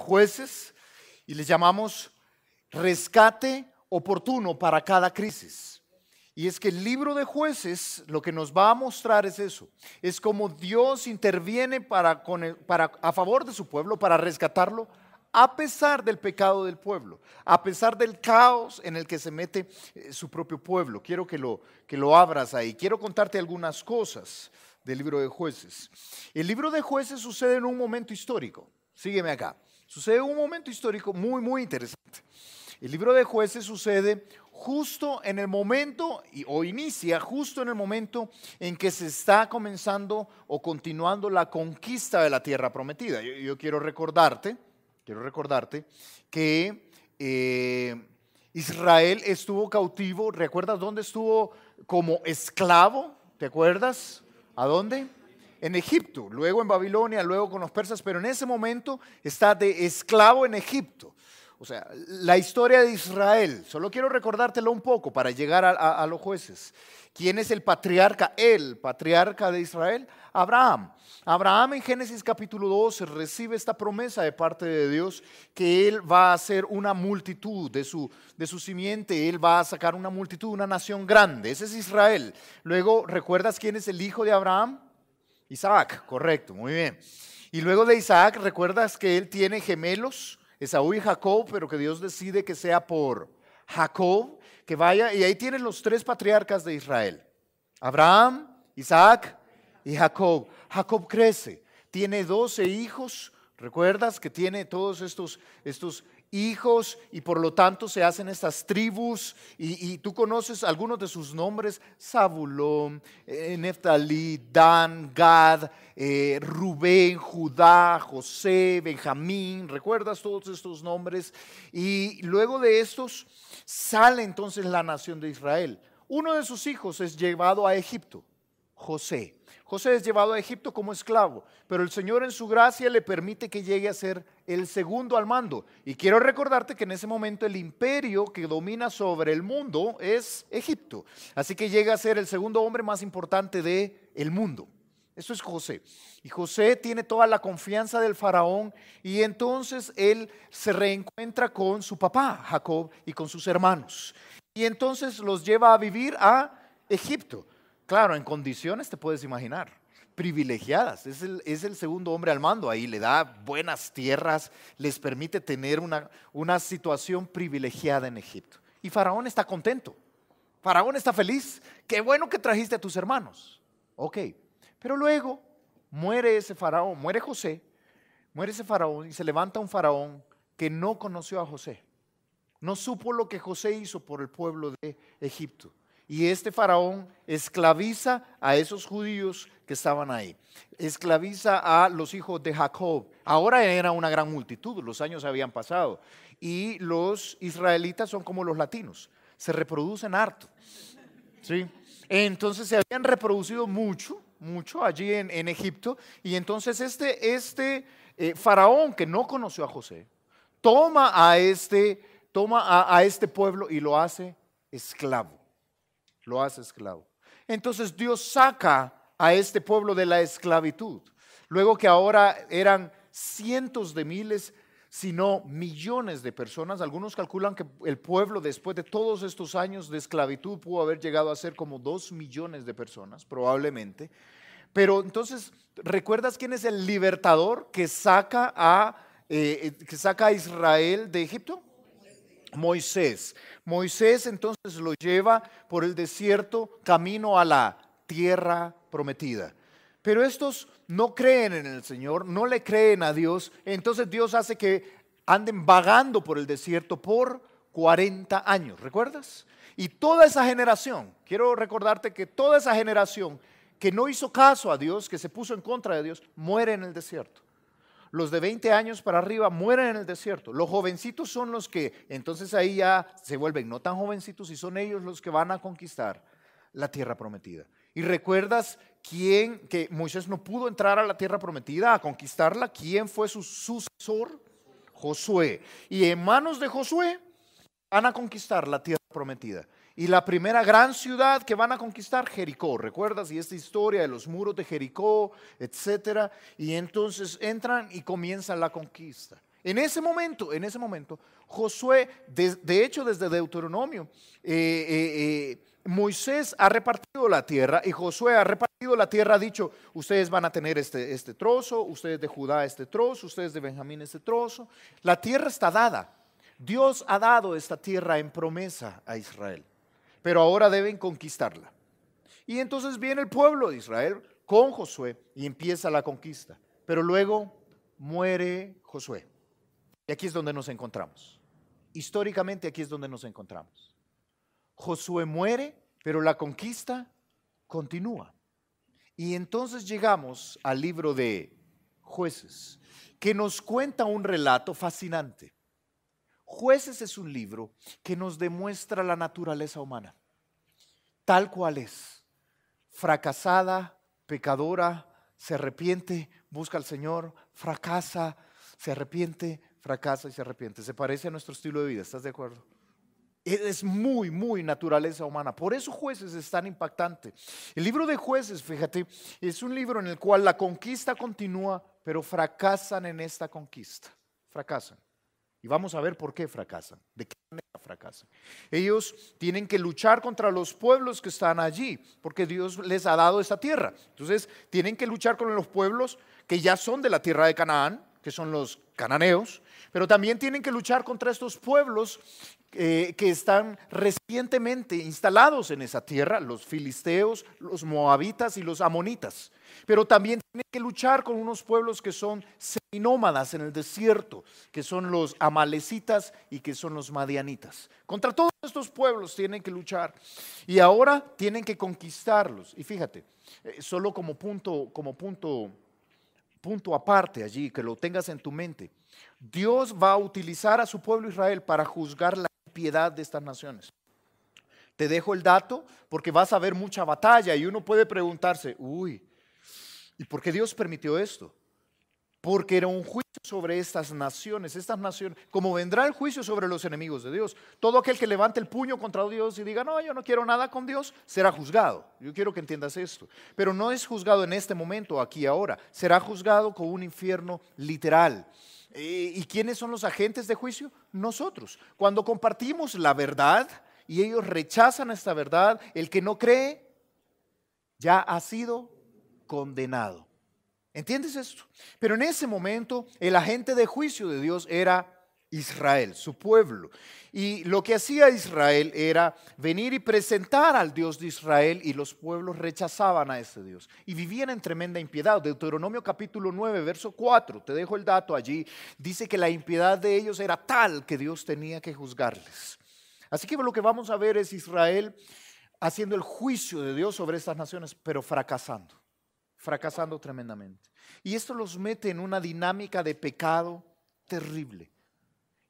Jueces y les llamamos rescate oportuno para cada crisis. Y es que el libro de Jueces lo que nos va a mostrar es eso, es como Dios interviene a favor de su pueblo, para rescatarlo, a pesar del pecado del pueblo, a pesar del caos en el que se mete su propio pueblo. Quiero que lo abras ahí. Quiero contarte algunas cosas del libro de Jueces. El libro de Jueces sucede en un momento histórico. Sígueme acá. Sucede en un momento histórico muy, muy interesante. El libro de Jueces sucede justo en el momento, o inicia justo en el momento en que se está comenzando o continuando la conquista de la tierra prometida. Yo quiero recordarte que Israel estuvo cautivo. ¿Recuerdas dónde estuvo como esclavo? ¿Te acuerdas? ¿A dónde? En Egipto, luego en Babilonia, luego con los persas, pero en ese momento está de esclavo en Egipto. O sea, la historia de Israel, solo quiero recordártelo un poco para llegar a los Jueces. ¿Quién es el patriarca? El patriarca de Israel, Abraham. Abraham en Génesis capítulo 12 recibe esta promesa de parte de Dios que él va a hacer una multitud de su simiente, él va a sacar una multitud, una nación grande. Ese es Israel. Luego, ¿recuerdas quién es el hijo de Abraham? Isaac, correcto, muy bien. Y luego de Isaac, ¿recuerdas que él tiene gemelos? Esaú y Jacob, pero que Dios decide que sea por Jacob, que vaya, y ahí tienen los tres patriarcas de Israel: Abraham, Isaac y Jacob. Jacob crece, tiene 12 hijos. ¿Recuerdas que tiene todos estos hijos y por lo tanto se hacen estas tribus? Y tú conoces algunos de sus nombres: Zabulón, Neftalí, Dan, Gad, Rubén, Judá, José, Benjamín. ¿Recuerdas todos estos nombres? Y luego de estos sale entonces la nación de Israel. Uno de sus hijos es llevado a Egipto, José. José es llevado a Egipto como esclavo, pero el Señor en su gracia le permite que llegue a ser el segundo al mando. Y quiero recordarte que en ese momento el imperio que domina sobre el mundo es Egipto. Así que llega a ser el segundo hombre más importante del mundo. Eso es José. Y José tiene toda la confianza del faraón, y entonces él se reencuentra con su papá, Jacob, y con sus hermanos. Y entonces los lleva a vivir a Egipto. Claro, en condiciones, te puedes imaginar, privilegiadas. Es el segundo hombre al mando. Ahí le da buenas tierras, les permite tener una situación privilegiada en Egipto. Y Faraón está contento. Faraón está feliz. Qué bueno que trajiste a tus hermanos. Ok, pero luego muere ese faraón, muere José, muere ese faraón, y se levanta un faraón que no conoció a José. No supo lo que José hizo por el pueblo de Egipto. Y este faraón esclaviza a esos judíos que estaban ahí. Esclaviza a los hijos de Jacob. Ahora era una gran multitud, los años habían pasado. Y los israelitas son como los latinos, se reproducen harto. ¿Sí? Entonces se habían reproducido mucho allí en Egipto. Y entonces este faraón que no conoció a José, toma a este pueblo y lo hace esclavo. Lo hace esclavo. Entonces Dios saca a este pueblo de la esclavitud. Luego que ahora eran cientos de miles, si no millones de personas. Algunos calculan que el pueblo, después de todos estos años de esclavitud, pudo haber llegado a ser como 2 millones de personas, probablemente. Pero entonces, ¿recuerdas quién es el libertador que saca a Israel de Egipto? Moisés. Moisés entonces lo lleva por el desierto camino a la tierra prometida. Pero estos no creen en el Señor, no le creen a Dios. Entonces Dios hace que anden vagando por el desierto por 40 años, ¿recuerdas? Y toda esa generación, quiero recordarte que toda esa generación que no hizo caso a Dios, que se puso en contra de Dios, muere en el desierto. Los de 20 años para arriba mueren en el desierto. Los jovencitos son los que, entonces ahí ya se vuelven no tan jovencitos, y son ellos los que van a conquistar la tierra prometida. Y recuerdas que Moisés no pudo entrar a la tierra prometida, a conquistarla. ¿Quién fue su sucesor? Josué. Y en manos de Josué van a conquistar la tierra prometida. Y la primera gran ciudad que van a conquistar, Jericó. ¿Recuerdas? Y esta historia de los muros de Jericó, etcétera. Y entonces entran y comienza la conquista. En ese momento, Josué, de hecho desde Deuteronomio, Moisés ha repartido la tierra y Josué ha repartido la tierra, ha dicho, ustedes van a tener este trozo, ustedes de Judá este trozo, ustedes de Benjamín este trozo. La tierra está dada. Dios ha dado esta tierra en promesa a Israel, pero ahora deben conquistarla. Y entonces viene el pueblo de Israel con Josué y empieza la conquista. Pero luego muere Josué. Y aquí es donde nos encontramos. Históricamente aquí es donde nos encontramos. Josué muere, pero la conquista continúa. Y entonces llegamos al libro de Jueces, que nos cuenta un relato fascinante. Jueces es un libro que nos demuestra la naturaleza humana, tal cual es. Fracasada, pecadora, se arrepiente, busca al Señor, fracasa, se arrepiente, fracasa y se arrepiente. Se parece a nuestro estilo de vida, ¿estás de acuerdo? Es muy, muy naturaleza humana. Por eso Jueces es tan impactante. El libro de Jueces, fíjate, es un libro en el cual la conquista continúa, pero fracasan en esta conquista. Fracasan. Y vamos a ver por qué fracasan, de qué manera fracasan. Ellos tienen que luchar contra los pueblos que están allí, porque Dios les ha dado esta tierra. Entonces, tienen que luchar con los pueblos que ya son de la tierra de Canaán, que son los cananeos, pero también tienen que luchar contra estos pueblos que están recientemente instalados en esa tierra, los filisteos, los moabitas y los amonitas. Pero también tienen que luchar con unos pueblos que son seminómadas en el desierto, que son los amalecitas y que son los madianitas. Contra todos estos pueblos tienen que luchar y ahora tienen que conquistarlos. Y fíjate, solo como punto aparte allí, que lo tengas en tu mente. Dios va a utilizar a su pueblo Israel para juzgar la impiedad de estas naciones. Te dejo el dato porque vas a ver mucha batalla y uno puede preguntarse, ¿y por qué Dios permitió esto? Porque era un juicio sobre estas naciones, como vendrá el juicio sobre los enemigos de Dios. Todo aquel que levante el puño contra Dios y diga, no, yo no quiero nada con Dios, será juzgado. Yo quiero que entiendas esto. Pero no es juzgado en este momento, aquí ahora. Será juzgado con un infierno literal. ¿Y quiénes son los agentes de juicio? Nosotros. Cuando compartimos la verdad y ellos rechazan esta verdad, el que no cree ya ha sido condenado. ¿Entiendes esto? Pero en ese momento el agente de juicio de Dios era Israel, su pueblo. Y lo que hacía Israel era venir y presentar al Dios de Israel y los pueblos rechazaban a ese Dios y vivían en tremenda impiedad. Deuteronomio capítulo 9, verso 4, te dejo el dato allí, dice que la impiedad de ellos era tal que Dios tenía que juzgarles. Así que lo que vamos a ver es Israel haciendo el juicio de Dios sobre estas naciones, pero fracasando tremendamente. Y esto los mete en una dinámica de pecado terrible.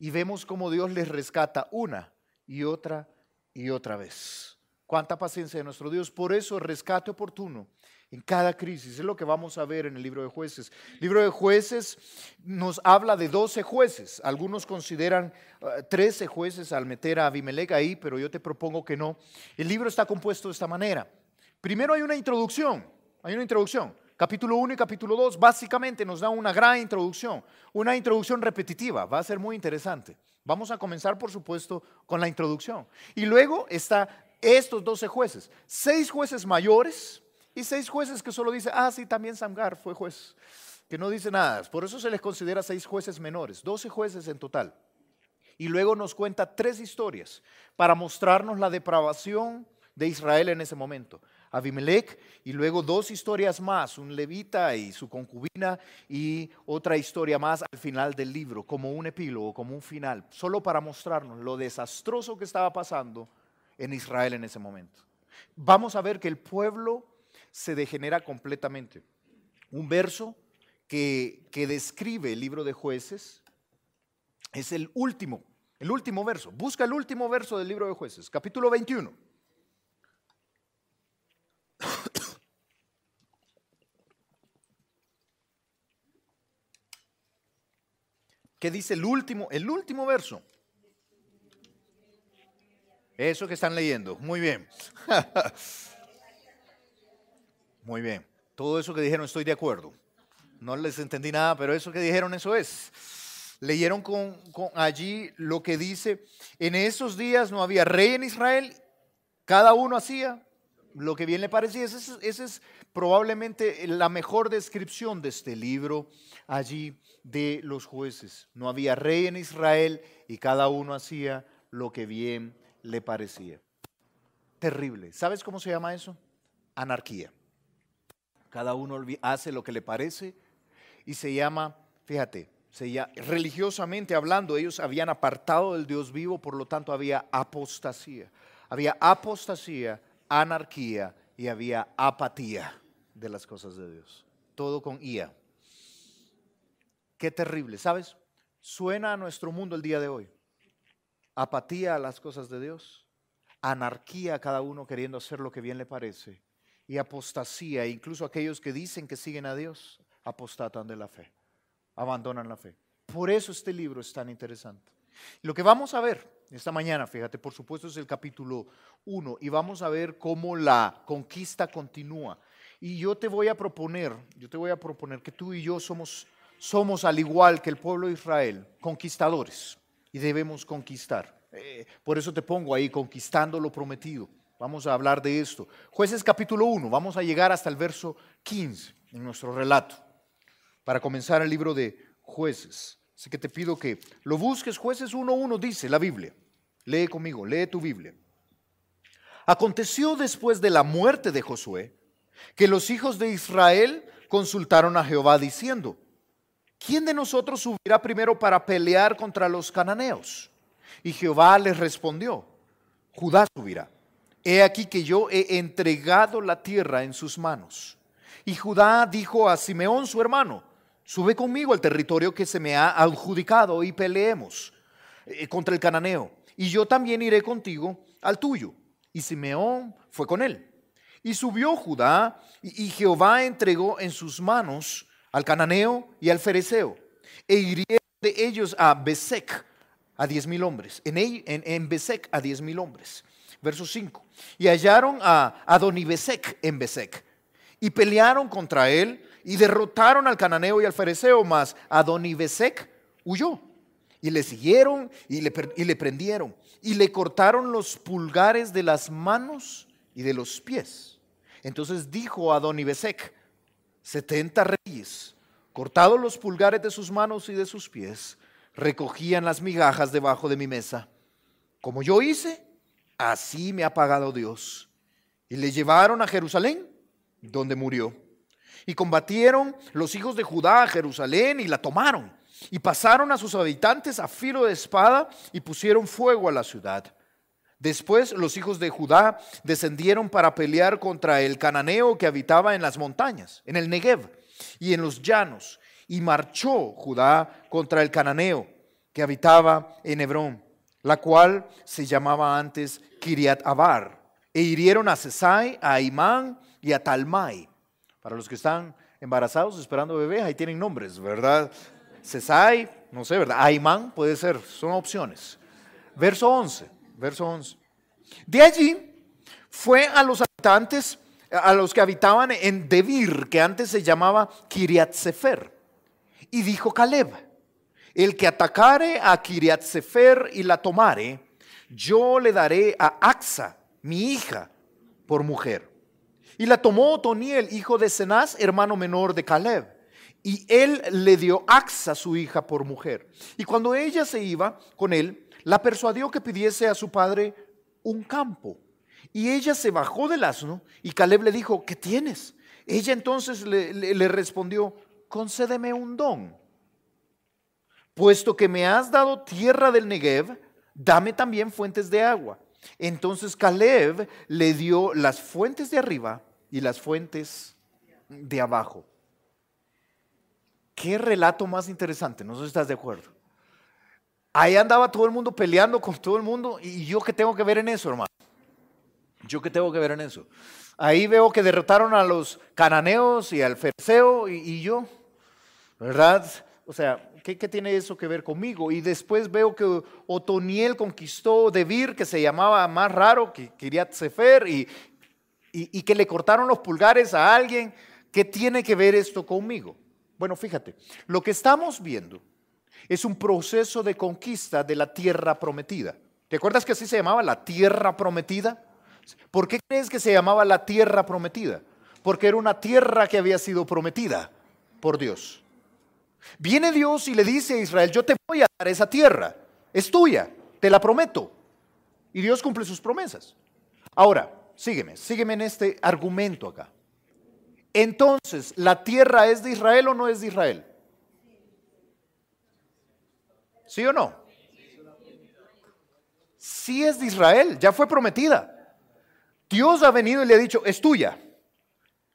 Y vemos cómo Dios les rescata una y otra vez. Cuánta paciencia de nuestro Dios. Por eso el rescate oportuno en cada crisis es lo que vamos a ver en el libro de Jueces. El libro de Jueces nos habla de 12 jueces. Algunos consideran 13 jueces al meter a Abimelech ahí, pero yo te propongo que no. El libro está compuesto de esta manera. Primero hay una introducción. Capítulo 1 y capítulo 2 básicamente nos dan una gran introducción, una introducción repetitiva, va a ser muy interesante. Vamos a comenzar, por supuesto, con la introducción. Y luego está estos 12 jueces, 6 jueces mayores y 6 jueces que solo dicen, sí, también Samgar fue juez, que no dice nada. Por eso se les considera 6 jueces menores, 12 jueces en total. Y luego nos cuenta 3 historias para mostrarnos la depravación de Israel en ese momento. Abimelech y luego 2 historias más, un levita y su concubina y otra historia más al final del libro, como un epílogo, como un final, solo para mostrarnos lo desastroso que estaba pasando en Israel en ese momento. Vamos a ver que el pueblo se degenera completamente. Un verso que describe el libro de Jueces es el último verso. Busca el último verso del libro de Jueces, capítulo 21. ¿Qué dice el último verso? Eso que están leyendo. Muy bien. Muy bien. Todo eso que dijeron estoy de acuerdo. No les entendí nada, pero eso que dijeron eso es. Leyeron allí lo que dice, en esos días no había rey en Israel, cada uno hacía lo que bien le parecía. Esa es probablemente la mejor descripción de este libro allí de los jueces. No había rey en Israel y cada uno hacía lo que bien le parecía. Terrible. ¿Sabes cómo se llama eso? Anarquía. Cada uno hace lo que le parece y se llama, fíjate, religiosamente hablando, ellos habían apartado del Dios vivo, por lo tanto había apostasía. Había apostasía, anarquía y había apatía de las cosas de Dios. Todo con IA. Qué terrible, ¿sabes? Suena a nuestro mundo el día de hoy. Apatía a las cosas de Dios, anarquía, cada uno queriendo hacer lo que bien le parece, y apostasía, incluso aquellos que dicen que siguen a Dios, apostatan de la fe, abandonan la fe. Por eso este libro es tan interesante. Lo que vamos a ver esta mañana, fíjate, por supuesto es el capítulo 1 y vamos a ver cómo la conquista continúa. Y yo te voy a proponer que tú y yo somos al igual que el pueblo de Israel, conquistadores y debemos conquistar. Por eso te pongo ahí, conquistando lo prometido. Vamos a hablar de esto. Jueces capítulo 1, vamos a llegar hasta el verso 15 en nuestro relato para comenzar el libro de Jueces. Así que te pido que lo busques. Jueces 1:1 dice la Biblia. Lee conmigo, lee tu Biblia. Aconteció después de la muerte de Josué que los hijos de Israel consultaron a Jehová diciendo: ¿quién de nosotros subirá primero para pelear contra los cananeos? Y Jehová les respondió: Judá subirá. He aquí que yo he entregado la tierra en sus manos. Y Judá dijo a Simeón su hermano: sube conmigo al territorio que se me ha adjudicado y peleemos contra el cananeo. Y yo también iré contigo al tuyo. Y Simeón fue con él. Y subió Judá, y Jehová entregó en sus manos al cananeo y al fereceo, e hirieron de ellos a Besec a 10,000 hombres, en Besec a 10,000 hombres. Verso 5, y hallaron a Adonibesec en Besec, y pelearon contra él, y derrotaron al cananeo y al fereceo, mas Adonibesec huyó, y le siguieron, y le prendieron, y le cortaron los pulgares de las manos y de los pies. Entonces dijo Adonibesec: 70 reyes, cortados los pulgares de sus manos y de sus pies, recogían las migajas debajo de mi mesa. Como yo hice, así me ha pagado Dios. Y le llevaron a Jerusalén, donde murió. Y combatieron los hijos de Judá a Jerusalén y la tomaron. Y pasaron a sus habitantes a filo de espada y pusieron fuego a la ciudad. Después los hijos de Judá descendieron para pelear contra el cananeo que habitaba en las montañas, en el Negev y en los llanos. Y marchó Judá contra el cananeo que habitaba en Hebrón, la cual se llamaba antes Kiriat Abar. E hirieron a Sesai, a Imán y a Talmai. Para los que están embarazados esperando bebés, ahí tienen nombres, ¿verdad? Sesai, no sé, ¿verdad? Aimán puede ser, son opciones. Verso 11. De allí fue a los habitantes, a los que habitaban en Debir, que antes se llamaba Kiriat Sefer. Y dijo Caleb: el que atacare a Kiriat Sefer y la tomare, yo le daré a Axa, mi hija, por mujer. Y la tomó Otoniel, hijo de Cenaz, hermano menor de Caleb. Y él le dio Axa, su hija, por mujer. Y cuando ella se iba con él, la persuadió que pidiese a su padre un campo. Y ella se bajó del asno y Caleb le dijo: ¿qué tienes? Ella entonces le respondió: concédeme un don. Puesto que me has dado tierra del Negev, dame también fuentes de agua. Entonces Caleb le dio las fuentes de arriba y las fuentes de abajo. Qué relato más interesante, no sé si estás de acuerdo. Ahí andaba todo el mundo peleando con todo el mundo, y yo qué tengo que ver en eso, hermano. Yo qué tengo que ver en eso. Ahí veo que derrotaron a los cananeos y al fereceo, y yo, ¿verdad? O sea, ¿qué tiene eso que ver conmigo? Y después veo que Otoniel conquistó Debir, que se llamaba más raro que Kiriat Sefer, y que le cortaron los pulgares a alguien. ¿Qué tiene que ver esto conmigo? Bueno, fíjate, lo que estamos viendo Es un proceso de conquista de la tierra prometida. ¿Te acuerdas que así se llamaba la tierra prometida? ¿Por qué crees que se llamaba la tierra prometida? Porque era una tierra que había sido prometida por Dios. Viene Dios y le dice a Israel, yo te voy a dar esa tierra, es tuya, te la prometo. Y Dios cumple sus promesas. Ahora, sígueme en este argumento acá. Entonces, ¿la tierra es de Israel o no es de Israel? ¿Sí o no? Sí es de Israel, ya fue prometida. Dios ha venido y le ha dicho, es tuya.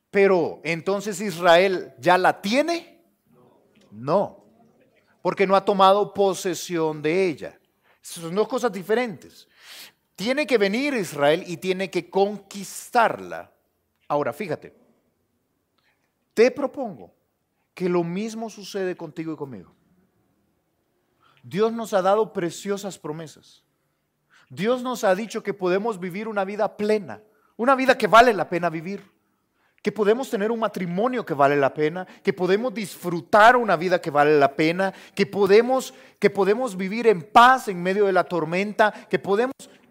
Pero, ¿entonces Israel ya la tiene? No, porque no ha tomado posesión de ella. Son dos cosas diferentes. Tiene que venir Israel y tiene que conquistarla. Ahora, fíjate, te propongo que lo mismo sucede contigo y conmigo. Dios nos ha dado preciosas promesas. Dios nos ha dicho que podemos vivir una vida plena, una vida que vale la pena vivir, que podemos tener un matrimonio que vale la pena, que podemos disfrutar una vida que vale la pena, que podemos vivir en paz en medio de la tormenta,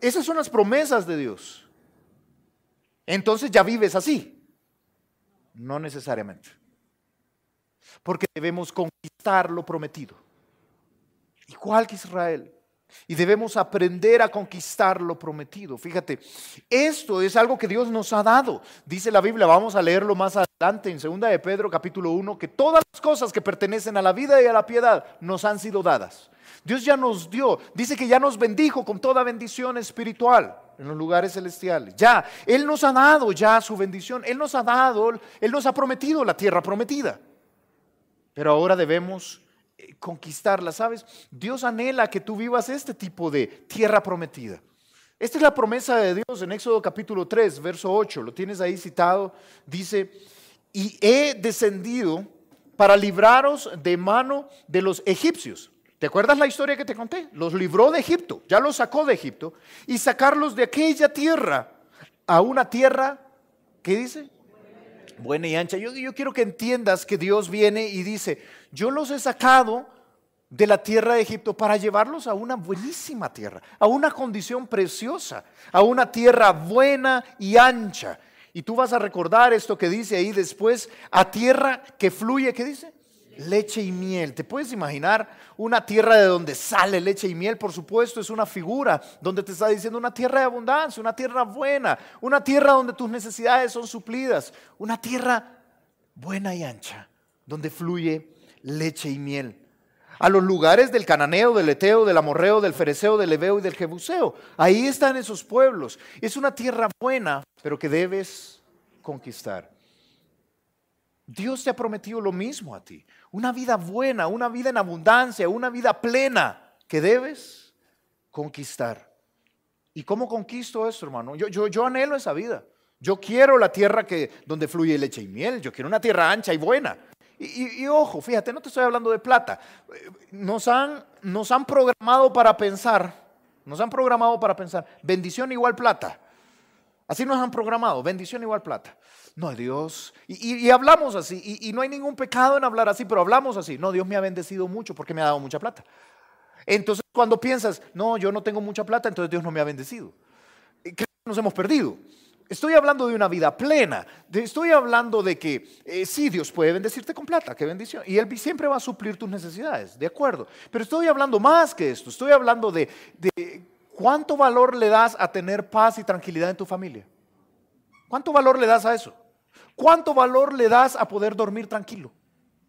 esas son las promesas de Dios. Entonces ya vives así. No necesariamente. Porque debemos conquistar lo prometido. Igual que Israel. Y debemos aprender a conquistar lo prometido. Fíjate, esto es algo que Dios nos ha dado. Dice la Biblia, vamos a leerlo más adelante en 2 de Pedro capítulo 1, que todas las cosas que pertenecen a la vida y a la piedad nos han sido dadas. Dios ya nos dio, dice que ya nos bendijo con toda bendición espiritual en los lugares celestiales. Ya, Él nos ha dado ya su bendición, Él nos ha prometido la tierra prometida. Pero ahora debemos conquistarla, ¿sabes? Dios anhela que tú vivas este tipo de tierra prometida. Esta es la promesa de Dios en Éxodo capítulo 3, verso 8, lo tienes ahí citado, dice, y he descendido para libraros de mano de los egipcios. ¿Te acuerdas la historia que te conté? Los libró de Egipto, ya los sacó de Egipto, y sacarlos de aquella tierra a una tierra, ¿qué dice? Buena y ancha. Yo quiero que entiendas que Dios viene y dice, yo los he sacado de la tierra de Egipto para llevarlos a una buenísima tierra, a una condición preciosa, a una tierra buena y ancha. Y tú vas a recordar esto que dice ahí después, a tierra que fluye, ¿qué dice? Leche y miel. ¿Te puedes imaginar una tierra de donde sale leche y miel? Por supuesto, es una figura donde te está diciendo una tierra de abundancia, una tierra buena, una tierra donde tus necesidades son suplidas, una tierra buena y ancha, donde fluye leche y miel. A los lugares del cananeo, del eteo, del amorreo, del fereceo, del heveo y del jebuseo. Ahí están esos pueblos. Es una tierra buena, pero que debes conquistar. Dios te ha prometido lo mismo a ti. Una vida buena, una vida en abundancia, una vida plena que debes conquistar. ¿Y cómo conquisto eso, hermano? Yo anhelo esa vida. Yo quiero la tierra donde fluye leche y miel. Yo quiero una tierra ancha y buena. Y ojo, fíjate, no te estoy hablando de plata. Nos han programado para pensar, bendición igual plata. Así nos han programado, bendición igual plata. No, Dios, y hablamos así, y no hay ningún pecado en hablar así, pero hablamos así. No, Dios me ha bendecido mucho porque me ha dado mucha plata. Entonces cuando piensas, no, yo no tengo mucha plata, entonces Dios no me ha bendecido. Creo que nos hemos perdido. Estoy hablando de una vida plena, estoy hablando de que sí, Dios puede bendecirte con plata, qué bendición, y Él siempre va a suplir tus necesidades, de acuerdo. Pero estoy hablando más que esto, estoy hablando de cuánto valor le das a tener paz y tranquilidad en tu familia. ¿Cuánto valor le das a eso? ¿Cuánto valor le das a poder dormir tranquilo?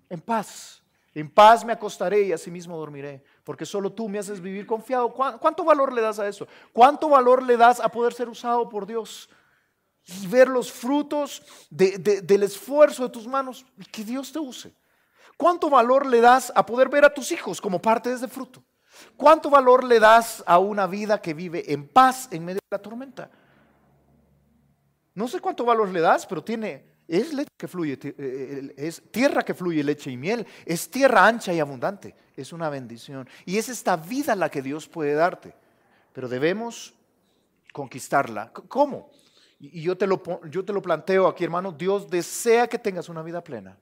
En paz. En paz me acostaré y asimismo dormiré, porque solo tú me haces vivir confiado. ¿Cuánto valor le das a eso? ¿Cuánto valor le das a poder ser usado por Dios y ver los frutos del esfuerzo de tus manos y que Dios te use? ¿Cuánto valor le das a poder ver a tus hijos como parte de ese fruto? ¿Cuánto valor le das a una vida que vive en paz en medio de la tormenta? No sé cuánto valor le das, pero es leche que fluye, es tierra que fluye leche y miel, es tierra ancha y abundante, es una bendición. Y es esta vida la que Dios puede darte, pero debemos conquistarla. ¿Cómo? Y yo te lo planteo aquí, hermano. Dios desea que tengas una vida plena,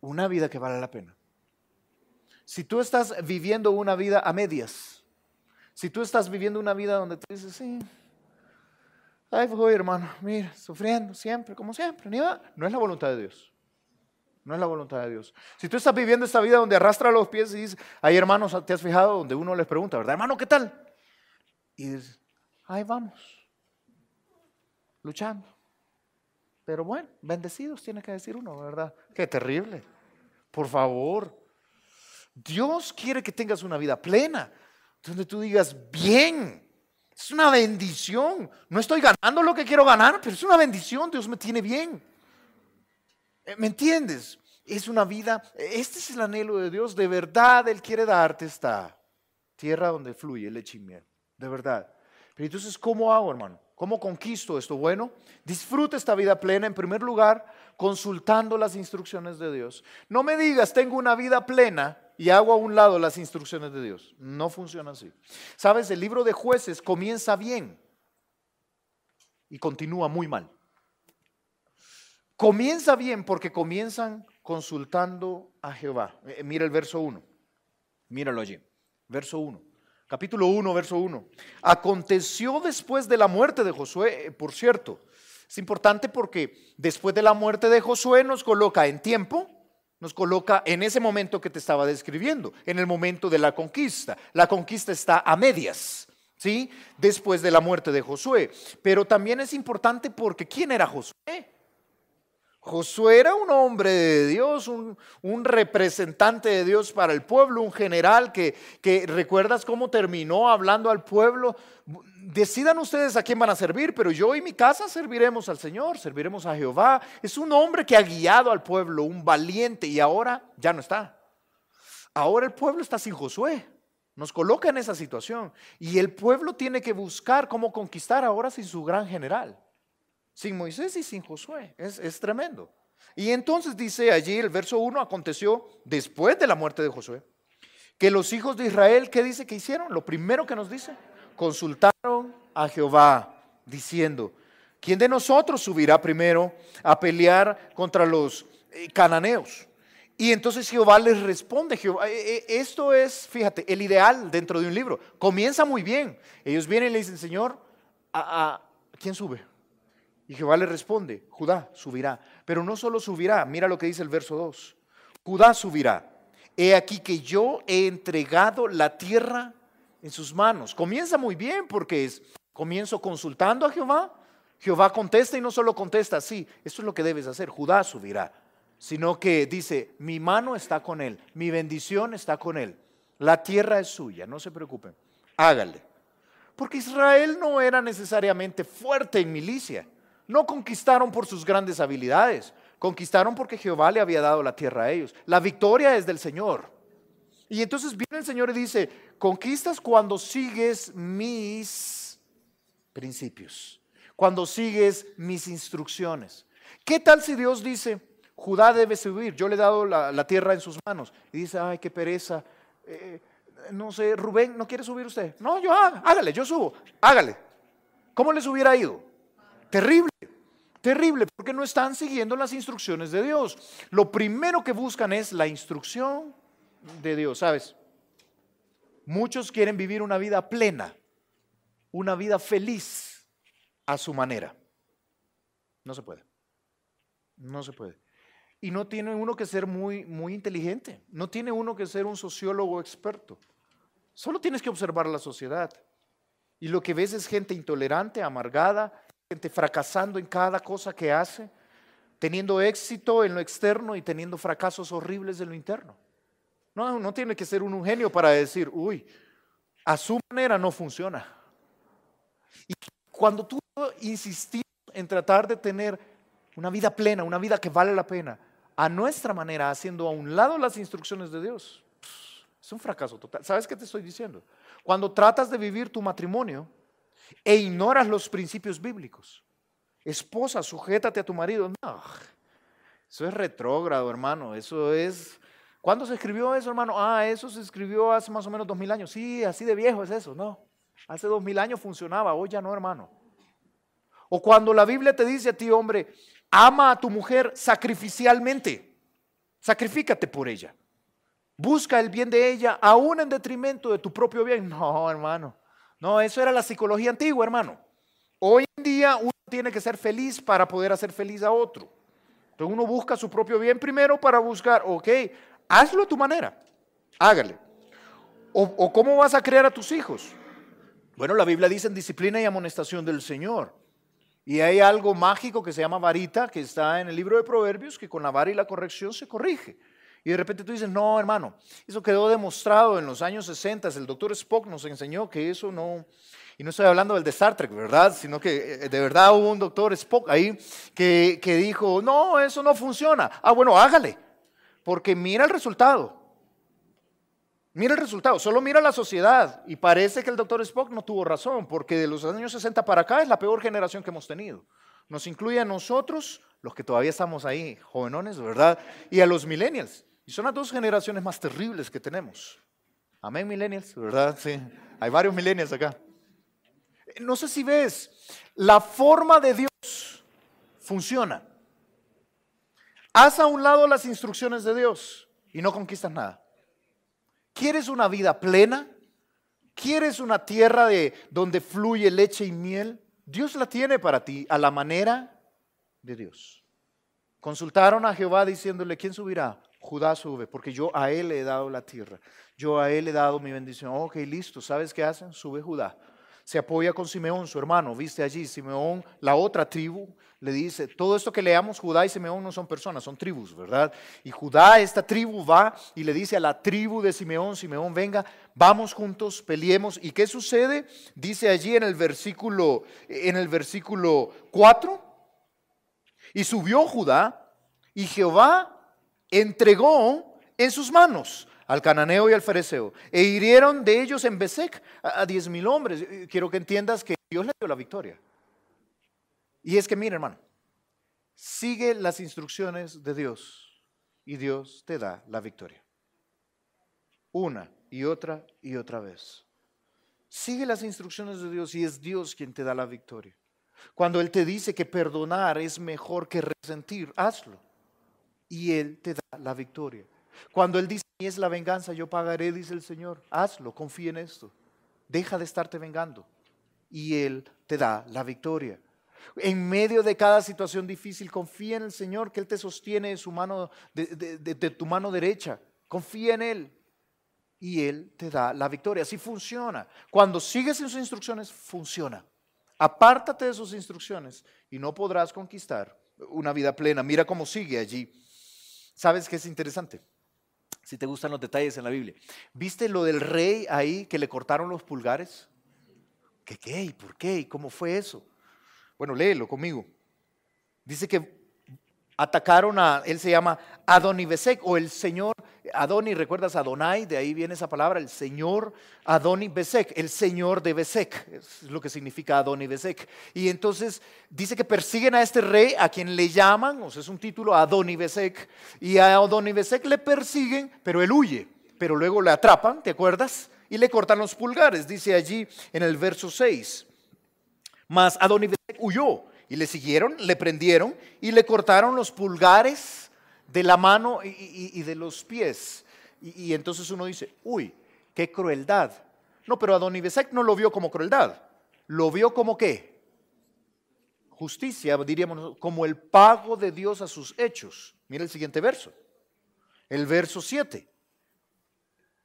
una vida que vale la pena. Si tú estás viviendo una vida a medias, si tú estás viviendo una vida donde tú dices, sí, ay, voy hermano, mira, sufriendo siempre, como siempre, ni va, no es la voluntad de Dios. No es la voluntad de Dios. Si tú estás viviendo esta vida donde arrastra los pies y dices, hay hermanos, ¿te has fijado? Donde uno les pregunta, ¿verdad, hermano, qué tal? Y dices, ahí vamos, luchando. Pero bueno, bendecidos tiene que decir uno, ¿verdad? Qué terrible. Por favor. Dios quiere que tengas una vida plena, donde tú digas, bien, es una bendición. No estoy ganando lo que quiero ganar, pero es una bendición, Dios me tiene bien. ¿Me entiendes? Es una vida, este es el anhelo de Dios, de verdad Él quiere darte esta tierra donde fluye leche y miel, de verdad. Pero entonces, ¿cómo hago, hermano? ¿Cómo conquisto esto? Bueno, disfruta esta vida plena, en primer lugar, consultando las instrucciones de Dios. No me digas, tengo una vida plena y hago a un lado las instrucciones de Dios. No funciona así. Sabes, el libro de Jueces comienza bien y continúa muy mal. Comienza bien porque comienzan consultando a Jehová. Mira el verso 1. Míralo allí. Verso 1. Capítulo 1, verso 1. Aconteció después de la muerte de Josué, por cierto. Es importante porque después de la muerte de Josué nos coloca en tiempo, nos coloca en ese momento que te estaba describiendo, en el momento de la conquista. La conquista está a medias, ¿sí? Después de la muerte de Josué. Pero también es importante porque ¿quién era Josué? Josué era un hombre de Dios, un representante de Dios para el pueblo, un general que recuerdas cómo terminó hablando al pueblo. Decidan ustedes a quién van a servir, pero yo y mi casa serviremos al Señor, serviremos a Jehová. Es un hombre que ha guiado al pueblo, un valiente, y ahora ya no está. Ahora el pueblo está sin Josué. Nos coloca en esa situación y el pueblo tiene que buscar cómo conquistar ahora sin su gran general. Sin Moisés y sin Josué, es tremendo. Y entonces dice allí el verso 1, aconteció después de la muerte de Josué, que los hijos de Israel, ¿qué dice que hicieron? Lo primero que nos dice, consultaron a Jehová, diciendo, ¿quién de nosotros subirá primero a pelear contra los cananeos? Y entonces Jehová les responde, esto es, fíjate, el ideal dentro de un libro. Comienza muy bien, ellos vienen y le dicen, Señor, ¿quién sube? Y Jehová le responde, Judá subirá. Pero no solo subirá, mira lo que dice el verso 2. Judá subirá. He aquí que yo he entregado la tierra en sus manos. Comienza muy bien porque comienzo consultando a Jehová. Jehová contesta y no solo contesta así, esto es lo que debes hacer, Judá subirá. Sino que dice, mi mano está con él, mi bendición está con él. La tierra es suya, no se preocupen, hágale. Porque Israel no era necesariamente fuerte en milicia. No conquistaron por sus grandes habilidades, conquistaron porque Jehová le había dado la tierra a ellos. La victoria es del Señor. Y entonces viene el Señor y dice, conquistas cuando sigues mis principios, cuando sigues mis instrucciones. ¿Qué tal si Dios dice, Judá debe subir, yo le he dado la tierra en sus manos? Y dice, ay, qué pereza, no sé, Rubén, ¿no quiere subir usted? No, hágale, yo subo, hágale. ¿Cómo les hubiera ido? Terrible, terrible, porque no están siguiendo las instrucciones de Dios. Lo primero que buscan es la instrucción de Dios, ¿sabes? Muchos quieren vivir una vida plena, una vida feliz a su manera. No se puede, no se puede. Y no tiene uno que ser muy, muy inteligente, no tiene uno que ser un sociólogo experto. Solo tienes que observar la sociedad. Y lo que ves es gente intolerante, amargada, gente fracasando en cada cosa que hace, teniendo éxito en lo externo y teniendo fracasos horribles en lo interno. No tiene que ser un genio para decir, uy, a su manera no funciona. Y cuando tú insistimos en tratar de tener una vida plena, una vida que vale la pena, a nuestra manera, haciendo a un lado las instrucciones de Dios, es un fracaso total. ¿Sabes qué te estoy diciendo? Cuando tratas de vivir tu matrimonio e ignoras los principios bíblicos. Esposa, sujétate a tu marido. No, eso es retrógrado, hermano. Eso es... ¿Cuándo se escribió eso, hermano? Eso se escribió hace más o menos 2000 años. Sí, así de viejo es eso. No, hace 2000 años funcionaba, hoy ya no, hermano. O cuando la Biblia te dice a ti, hombre, ama a tu mujer sacrificialmente. Sacrifícate por ella. busca el bien de ella, aún en detrimento de tu propio bien. No, hermano. No, eso era la psicología antigua, hermano. Hoy en día uno tiene que ser feliz para poder hacer feliz a otro. Entonces uno busca su propio bien primero para buscar, ok, hazlo a tu manera, hágale. O cómo vas a criar a tus hijos. Bueno, la Biblia dice en disciplina y amonestación del Señor. Y hay algo mágico que se llama varita, que está en el libro de Proverbios, que con la vara y la corrección se corrige. Y de repente tú dices, no, hermano, eso quedó demostrado en los años 60. El doctor Spock nos enseñó que eso no, y no estoy hablando del de Star Trek, ¿verdad? Sino que de verdad hubo un doctor Spock ahí que dijo, no, eso no funciona. Ah, bueno, hágale, porque mira el resultado. Mira el resultado, solo mira la sociedad y parece que el doctor Spock no tuvo razón, porque de los años 60 para acá es la peor generación que hemos tenido. Nos incluye a nosotros, los que todavía estamos ahí, jovenones, ¿verdad? Y a los millennials. Y son las dos generaciones más terribles que tenemos. Amén, millennials, ¿verdad? Sí, hay varios millennials acá. No sé si ves, la forma de Dios funciona. Haz a un lado las instrucciones de Dios y no conquistas nada. ¿Quieres una vida plena? ¿Quieres una tierra donde fluye leche y miel? Dios la tiene para ti a la manera de Dios. Consultaron a Jehová diciéndole, ¿quién subirá? Judá sube, porque yo a él le he dado la tierra. Yo a él le he dado mi bendición. Ok, listo, ¿sabes qué hacen? Sube Judá. Se apoya con Simeón, su hermano, viste allí, Simeón, la otra tribu, le dice, todo esto que leamos, Judá y Simeón no son personas, son tribus, ¿verdad? Y Judá, esta tribu va y le dice a la tribu de Simeón, Simeón, venga, vamos juntos, peleemos. ¿Y qué sucede? Dice allí en el versículo 4, y subió Judá y Jehová entregó en sus manos al cananeo y al fereceo, e hirieron de ellos en Besec a 10,000 hombres. Quiero que entiendas que Dios le dio la victoria. Y es que, mira, hermano, sigue las instrucciones de Dios y Dios te da la victoria. Una y otra vez. Sigue las instrucciones de Dios y es Dios quien te da la victoria. Cuando Él te dice que perdonar es mejor que resentir, hazlo. Y Él te da la victoria. Cuando Él dice, es la venganza, yo pagaré, dice el Señor, hazlo, confía en esto. Deja de estarte vengando. Y Él te da la victoria. En medio de cada situación difícil, confía en el Señor, que Él te sostiene de su mano, de tu mano derecha. Confía en Él. Y Él te da la victoria. Así funciona. Cuando sigues sus instrucciones, funciona. Apártate de sus instrucciones y no podrás conquistar una vida plena. Mira cómo sigue allí. ¿Sabes qué es interesante? Si te gustan los detalles en la Biblia. ¿Viste lo del rey ahí que le cortaron los pulgares? ¿Qué? ¿Y por qué? ¿Y cómo fue eso? Bueno, léelo conmigo. Dice que atacaron él se llama Adoni-Besec, o el Señor. Adoni, ¿recuerdas Adonai? De ahí viene esa palabra, el Señor Adoni-Besec, el Señor de Besec, es lo que significa Adoni-Besec. Y entonces dice que persiguen a este rey, a quien le llaman, o sea, es un título, Adoni-Besec, y a Adoni-Besec le persiguen, pero él huye, pero luego le atrapan, ¿te acuerdas? Y le cortan los pulgares, dice allí en el verso 6. Mas Adoni-Besec huyó. Y le siguieron, le prendieron y le cortaron los pulgares de la mano y de los pies. Y entonces uno dice, uy, qué crueldad. No, pero Adoni-Besec no lo vio como crueldad. Lo vio como ¿qué? Justicia, diríamos, como el pago de Dios a sus hechos. Mira el siguiente verso. El verso 7.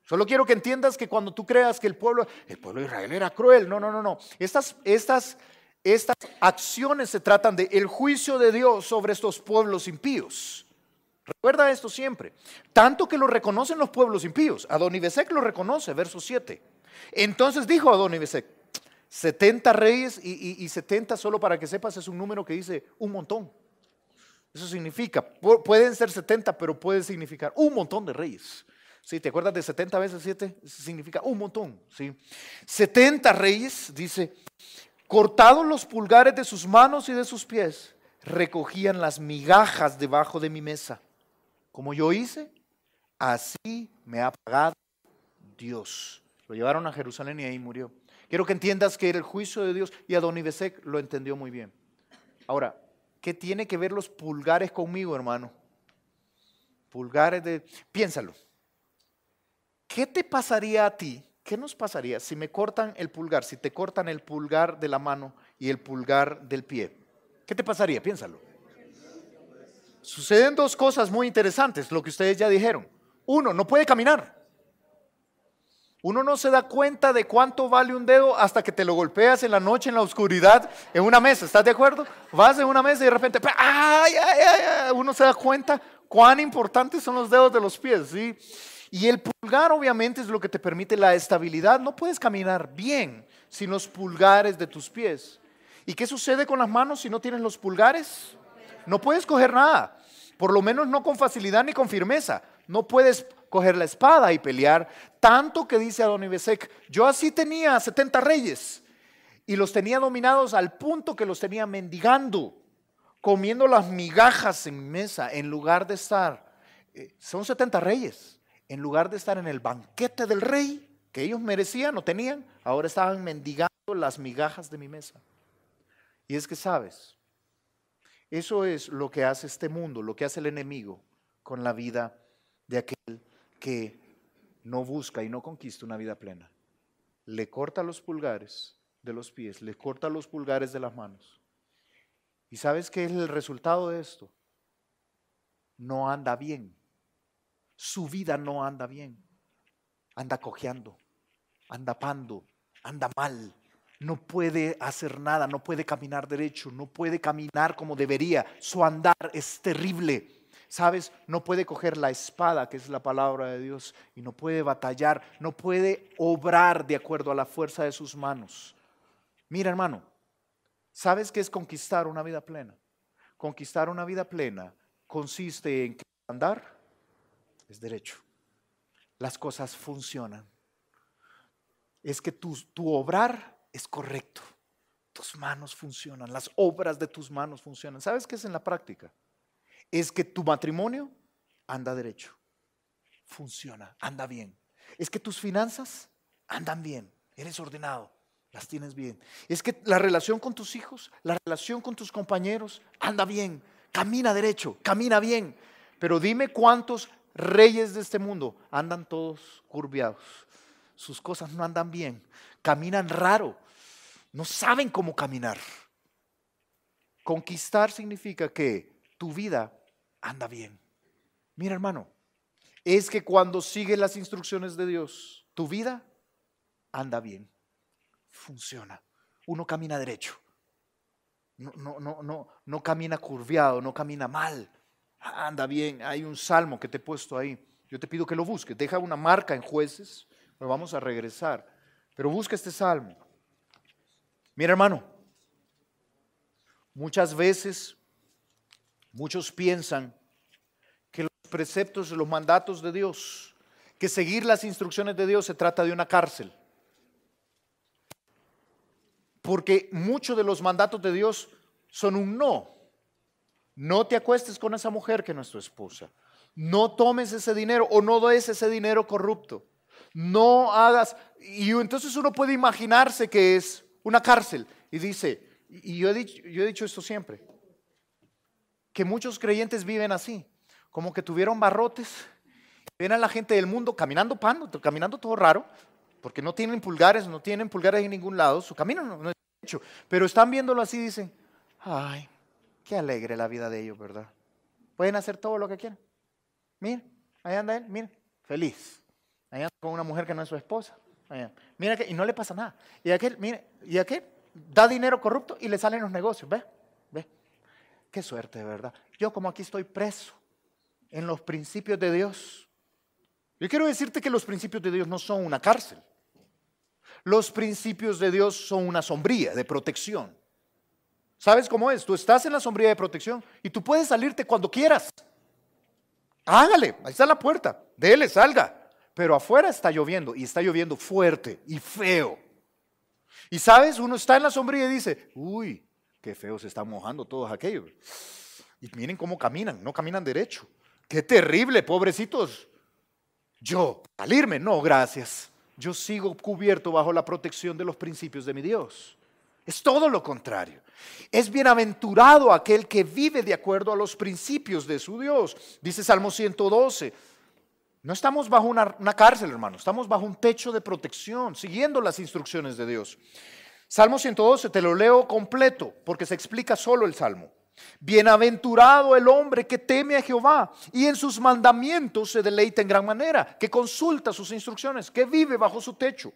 Solo quiero que entiendas que cuando tú creas que el pueblo de Israel era cruel, no. Estas acciones se tratan de el juicio de Dios sobre estos pueblos impíos. Recuerda esto siempre. Tanto que lo reconocen los pueblos impíos. Adoni-Besec lo reconoce, verso 7. Entonces dijo Adoni-Besec, 70 reyes y 70, solo para que sepas, es un número que dice un montón. Eso significa, pueden ser 70, pero puede significar un montón de reyes. ¿Sí? ¿Te acuerdas de 70 veces 7? Eso significa un montón. ¿Sí? 70 reyes, dice, cortados los pulgares de sus manos y de sus pies, recogían las migajas debajo de mi mesa. Como yo hice, así me ha pagado Dios. Lo llevaron a Jerusalén y ahí murió. Quiero que entiendas que era el juicio de Dios y Adoni-Besec lo entendió muy bien. Ahora, ¿qué tiene que ver los pulgares conmigo, hermano? Pulgares de... Piénsalo. ¿Qué te pasaría a ti? ¿Qué nos pasaría si me cortan el pulgar, si te cortan el pulgar de la mano y el pulgar del pie? ¿Qué te pasaría? Piénsalo. Suceden dos cosas muy interesantes, lo que ustedes ya dijeron. Uno, no puede caminar. Uno no se da cuenta de cuánto vale un dedo hasta que te lo golpeas en la noche, en la oscuridad, en una mesa. ¿Estás de acuerdo? Vas en una mesa y de repente, ¡ay, ay, ay! Uno se da cuenta cuán importantes son los dedos de los pies, ¿sí? Y el pulgar obviamente es lo que te permite la estabilidad. No puedes caminar bien sin los pulgares de tus pies. ¿Y qué sucede con las manos si no tienes los pulgares? No puedes coger nada, por lo menos no con facilidad ni con firmeza. No puedes coger la espada y pelear, tanto que dice Adonibesec, yo así tenía 70 reyes y los tenía dominados al punto que los tenía mendigando, comiendo las migajas en mi mesa, en lugar de estar, son 70 reyes, en lugar de estar en el banquete del rey, que ellos merecían o tenían, ahora estaban mendigando las migajas de mi mesa. Y es que sabes, eso es lo que hace este mundo, lo que hace el enemigo con la vida de aquel que no busca y no conquista una vida plena. Le corta los pulgares de los pies, le corta los pulgares de las manos. ¿Y sabes qué es el resultado de esto? No anda bien. Su vida no anda bien. Anda cojeando, anda pando, anda mal. No puede hacer nada, no puede caminar derecho, no puede caminar como debería. Su andar es terrible. ¿Sabes? No puede coger la espada, que es la palabra de Dios, y no puede batallar, no puede obrar de acuerdo a la fuerza de sus manos. Mira, hermano, ¿sabes qué es conquistar una vida plena? Conquistar una vida plena consiste en que andar es derecho. Las cosas funcionan. Es que tu obrar es correcto. Tus manos funcionan, las obras de tus manos funcionan. ¿Sabes qué es en la práctica? Es que tu matrimonio anda derecho, funciona, anda bien. Es que tus finanzas andan bien, eres ordenado, las tienes bien. Es que la relación con tus hijos, la relación con tus compañeros anda bien, camina derecho, camina bien. Pero dime cuántos reyes de este mundo andan todos curviados. Sus cosas no andan bien, caminan raro, no saben cómo caminar. Conquistar significa que tu vida anda bien. Mira, hermano, es que cuando sigues las instrucciones de Dios, tu vida anda bien, funciona. Uno camina derecho, no camina curviado, no camina mal, anda bien. Hay un salmo que te he puesto ahí. Yo te pido que lo busques, deja una marca en Jueces, pero vamos a regresar. Pero busca este salmo. Mira, hermano, muchas veces muchos piensan que los preceptos, los mandatos de Dios, que seguir las instrucciones de Dios se trata de una cárcel. Porque muchos de los mandatos de Dios son un no. No te acuestes con esa mujer que no es tu esposa. No tomes ese dinero o no des ese dinero corrupto. No hagas. Y entonces uno puede imaginarse que es una cárcel. Y dice, y yo he dicho esto siempre, que muchos creyentes viven así, como que tuvieron barrotes, ven a la gente del mundo caminando caminando todo raro, porque no tienen pulgares en ningún lado, su camino no es hecho, pero están viéndolo así y dicen, ay, qué alegre la vida de ellos, ¿verdad? Pueden hacer todo lo que quieran. Mira, ahí anda él, mira, feliz. Ahí anda con una mujer que no es su esposa. Mira que, y no le pasa nada. Y aquel, mire, y aquel da dinero corrupto y le salen los negocios, ¿ve? Qué suerte, de verdad. Yo como aquí estoy preso en los principios de Dios. Yo quiero decirte que los principios de Dios no son una cárcel. Los principios de Dios son una sombría de protección. ¿Sabes cómo es? Tú estás en la sombría de protección y tú puedes salirte cuando quieras. Hágale, ahí está la puerta, dele, salga. Pero afuera está lloviendo y está lloviendo fuerte y feo. Y sabes, uno está en la sombría y dice, uy, qué feo se están mojando todos aquellos. Y miren cómo caminan, no caminan derecho. Qué terrible, pobrecitos. Yo, salirme, no, gracias. Yo sigo cubierto bajo la protección de los principios de mi Dios. Es todo lo contrario. Es bienaventurado aquel que vive de acuerdo a los principios de su Dios. Dice Salmo 112. No estamos bajo una cárcel, hermano, estamos bajo un techo de protección, siguiendo las instrucciones de Dios. Salmo 112, te lo leo completo, porque se explica solo el Salmo. Bienaventurado el hombre que teme a Jehová y en sus mandamientos se deleita en gran manera, que consulta sus instrucciones, que vive bajo su techo.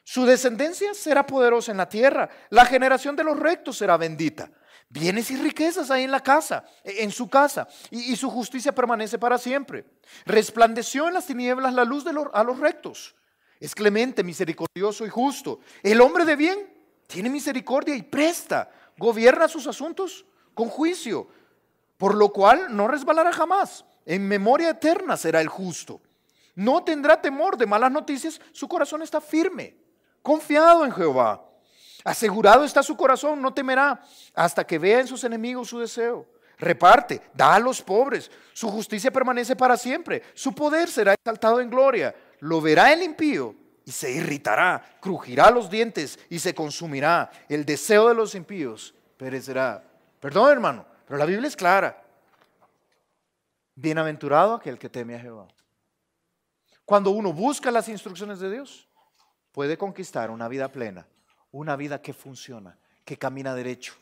Su descendencia será poderosa en la tierra, la generación de los rectos será bendita. Bienes y riquezas hay en la casa, en su casa, y su justicia permanece para siempre. Resplandeció en las tinieblas la luz a los rectos. Es clemente, misericordioso y justo. El hombre de bien tiene misericordia y presta, gobierna sus asuntos con juicio, por lo cual no resbalará jamás. En memoria eterna será el justo. No tendrá temor de malas noticias, su corazón está firme, confiado en Jehová. Asegurado está su corazón, no temerá hasta que vea en sus enemigos su deseo. Reparte, da a los pobres, su justicia permanece para siempre, su poder será exaltado en gloria. Lo verá el impío y se irritará, crujirá los dientes y se consumirá. El deseo de los impíos perecerá. Perdón, hermano, pero la Biblia es clara. Bienaventurado aquel que teme a Jehová. Cuando uno busca las instrucciones de Dios, puede conquistar una vida plena. Una vida que funciona, que camina derecho,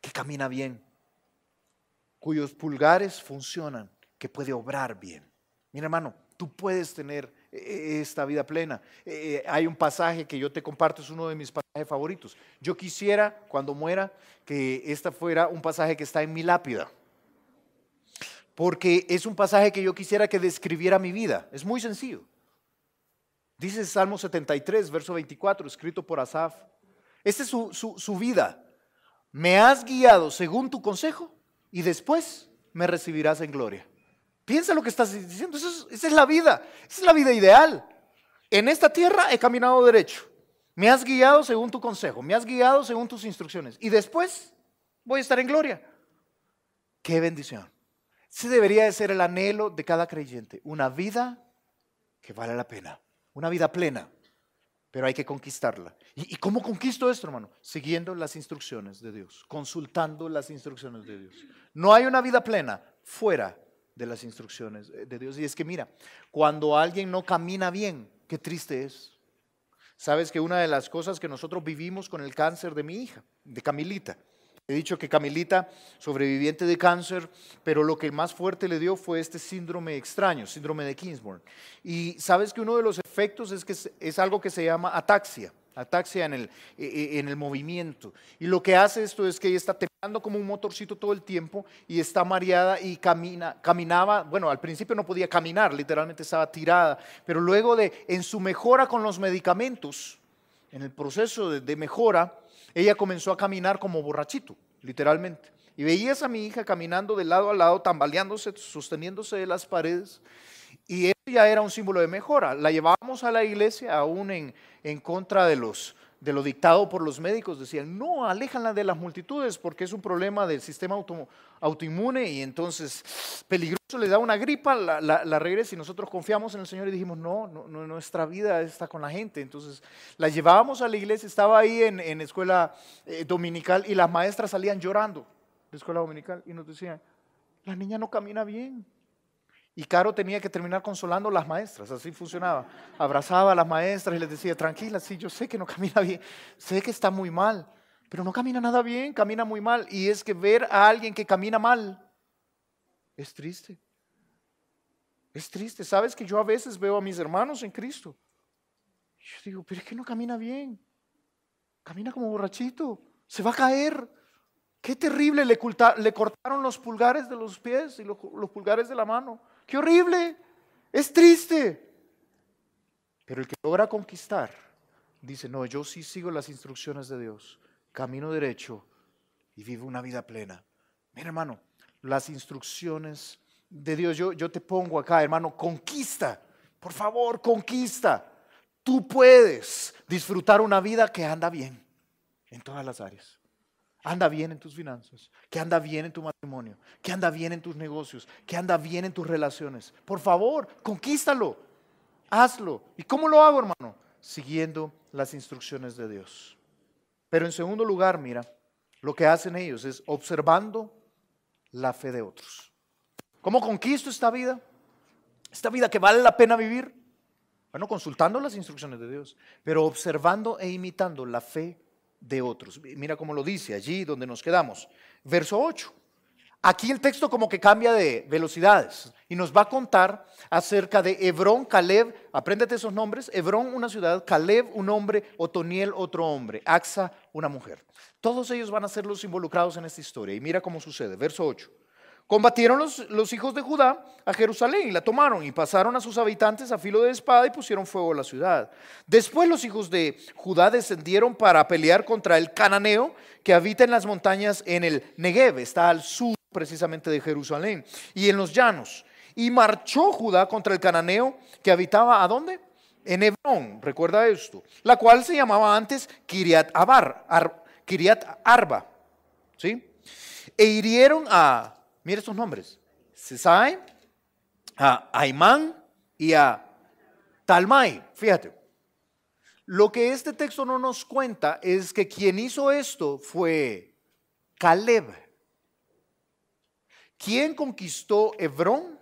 que camina bien, cuyos pulgares funcionan, que puede obrar bien. Mira, hermano, tú puedes tener esta vida plena. Hay un pasaje que yo te comparto, es uno de mis pasajes favoritos. Yo quisiera, cuando muera, que esta fuera un pasaje que está en mi lápida, porque es un pasaje que yo quisiera que describiera mi vida. Es muy sencillo. Dice Salmo 73, verso 24, escrito por Asaf. Esta es su vida. Me has guiado según tu consejo y después me recibirás en gloria. Piensa lo que estás diciendo. Esa es la vida. Esa es la vida ideal. En esta tierra he caminado derecho. Me has guiado según tu consejo. Me has guiado según tus instrucciones. Y después voy a estar en gloria. ¡Qué bendición! Ese debería de ser el anhelo de cada creyente. Una vida que vale la pena. Una vida plena, pero hay que conquistarla. ¿Y cómo conquisto esto, hermano? Siguiendo las instrucciones de Dios, consultando las instrucciones de Dios. No hay una vida plena fuera de las instrucciones de Dios. Y es que mira, cuando alguien no camina bien, qué triste es. Sabes que una de las cosas que nosotros vivimos con el cáncer de mi hija, de Camilita, he dicho que Camilita, sobreviviente de cáncer, pero lo que más fuerte le dio fue este síndrome extraño, síndrome de Kingsborn. Y sabes que uno de los efectos es que es algo que se llama ataxia en el movimiento. Y lo que hace esto es que ella está temblando como un motorcito todo el tiempo y está mareada y caminaba, bueno, al principio no podía caminar, literalmente estaba tirada, pero luego en su mejora con los medicamentos, en el proceso de mejora, ella comenzó a caminar como borrachito, literalmente. Y veías a mi hija caminando de lado a lado, tambaleándose, sosteniéndose de las paredes. Y eso ya era un símbolo de mejora. La llevábamos a la iglesia aún en contra de lo dictado por los médicos. Decían, no, aléjanla de las multitudes porque es un problema del sistema autoinmune y entonces peligroso, le da una gripa, la regresa y nosotros confiamos en el Señor y dijimos, no, nuestra vida está con la gente. Entonces la llevábamos a la iglesia, estaba ahí en escuela dominical y las maestras salían llorando de escuela dominical y nos decían, la niña no camina bien. Y Caro tenía que terminar consolando a las maestras, así funcionaba. Abrazaba a las maestras y les decía, tranquila, sí, yo sé que no camina bien, sé que está muy mal, pero no camina nada bien, camina muy mal. Y es que ver a alguien que camina mal es triste. Es triste. Sabes que yo a veces veo a mis hermanos en Cristo. Y yo digo, pero es que no camina bien. Camina como borrachito, se va a caer. Qué terrible, le cortaron los pulgares de los pies y los pulgares de la mano. ¡Qué horrible! Es triste. Pero el que logra conquistar, dice, no, yo sí sigo las instrucciones de Dios, camino derecho y vivo una vida plena. Mira, hermano, las instrucciones de Dios, yo te pongo acá, hermano, conquista, por favor, conquista. Tú puedes disfrutar una vida que anda bien en todas las áreas. Anda bien en tus finanzas, que anda bien en tu matrimonio, que anda bien en tus negocios, que anda bien en tus relaciones. Por favor, conquístalo, hazlo. ¿Y cómo lo hago, hermano? Siguiendo las instrucciones de Dios. Pero en segundo lugar, mira, lo que hacen ellos es observando la fe de otros. ¿Cómo conquisto esta vida? esta vida que vale la pena vivir, bueno, consultando las instrucciones de Dios, pero observando e imitando la fe de otros. Mira cómo lo dice allí donde nos quedamos. Verso 8. Aquí el texto como que cambia de velocidades y nos va a contar acerca de Hebrón, Caleb, apréndete esos nombres: Hebrón, una ciudad; Caleb, un hombre; Otoniel, otro hombre; Axa, una mujer. Todos ellos van a ser los involucrados en esta historia y mira cómo sucede. Verso 8. Combatieron los hijos de Judá a Jerusalén y la tomaron, y pasaron a sus habitantes a filo de espada y pusieron fuego a la ciudad. Después los hijos de Judá descendieron para pelear contra el cananeo que habita en las montañas en el Negev, está al sur precisamente de Jerusalén, y en los llanos. Y marchó Judá contra el cananeo que habitaba, ¿a dónde? En Hebrón, recuerda esto, la cual se llamaba antes Kiriat Arba, ¿sí? E hirieron a, mira estos nombres: Sesai, a Aimán y a Talmai. Fíjate, lo que este texto no nos cuenta es que quien hizo esto fue Caleb. ¿Quién conquistó Hebrón?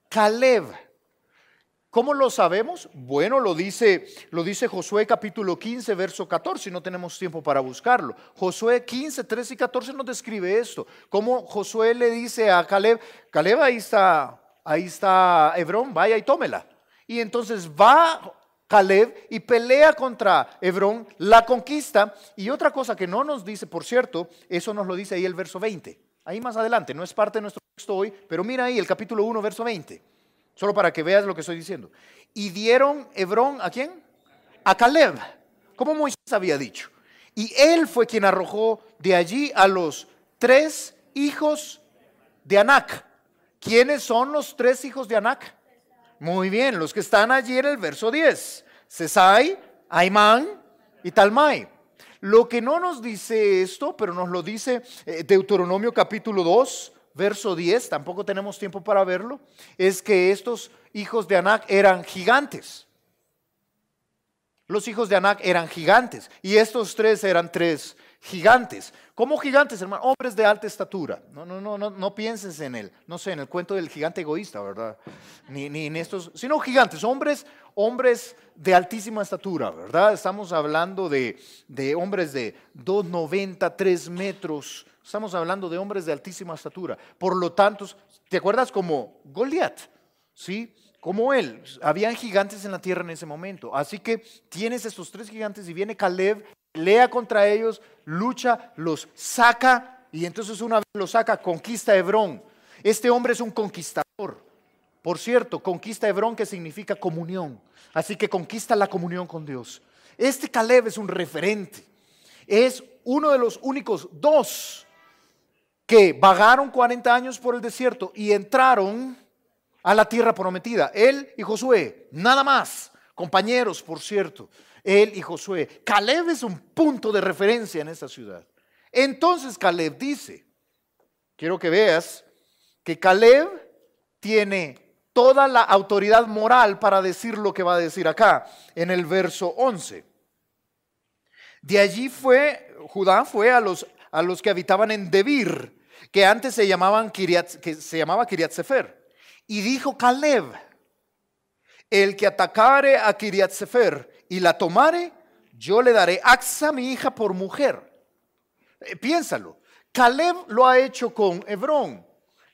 Caleb. ¿Cómo lo sabemos? Bueno, lo dice Josué capítulo 15, verso 14, y no tenemos tiempo para buscarlo. Josué 15, 13 y 14 nos describe esto. Cómo Josué le dice a Caleb: Caleb, ahí está Hebrón, vaya y tómela. Y entonces va Caleb y pelea contra Hebrón, la conquista. Y otra cosa que no nos dice, por cierto, eso nos lo dice ahí el verso 20. Ahí más adelante, no es parte de nuestro texto hoy, pero mira ahí el capítulo 1, verso 20. Solo para que veas lo que estoy diciendo. Y dieron Hebrón, ¿a quién? A Caleb, como Moisés había dicho. Y él fue quien arrojó de allí a los 3 hijos de Anac. ¿Quiénes son los 3 hijos de Anac? Muy bien, los que están allí en el verso 10. Sesai, Aimán y Talmai. Lo que no nos dice esto, pero nos lo dice Deuteronomio capítulo 2, verso 10, tampoco tenemos tiempo para verlo, es que estos hijos de Anac eran gigantes. Los hijos de Anac eran gigantes y estos 3 eran 3 gigantes. ¿Cómo gigantes, hermano? Hombres de alta estatura. No pienses en el, no sé, en el cuento del gigante egoísta, ¿verdad? Ni en estos, sino gigantes, hombres de altísima estatura, ¿verdad? Estamos hablando de hombres de 2,90, 3 metros. Estamos hablando de hombres de altísima estatura. Por lo tanto, ¿te acuerdas como Goliat? ¿Sí? Como él. Habían gigantes en la tierra en ese momento. Así que tienes estos 3 gigantes y viene Caleb, pelea contra ellos, lucha, los saca, y entonces una vez los saca, conquista Hebrón. Este hombre es un conquistador. Por cierto, conquista Hebrón, que significa comunión. Así que conquista la comunión con Dios. Este Caleb es un referente. Es uno de los únicos 2 que vagaron 40 años por el desierto y entraron a la tierra prometida. Él y Josué, nada más. Compañeros, por cierto, él y Josué. Caleb es un punto de referencia en esta ciudad. Entonces Caleb dice, quiero que veas que Caleb tiene toda la autoridad moral para decir lo que va a decir acá en el verso 11. De allí Judá fue a los que habitaban en Debir, que antes se llamaba Kiriat Sefer. Y dijo Caleb: el que atacare a Kiriat Sefer y la tomare, yo le daré Axa, mi hija, por mujer. Piénsalo, Caleb lo ha hecho con Hebrón.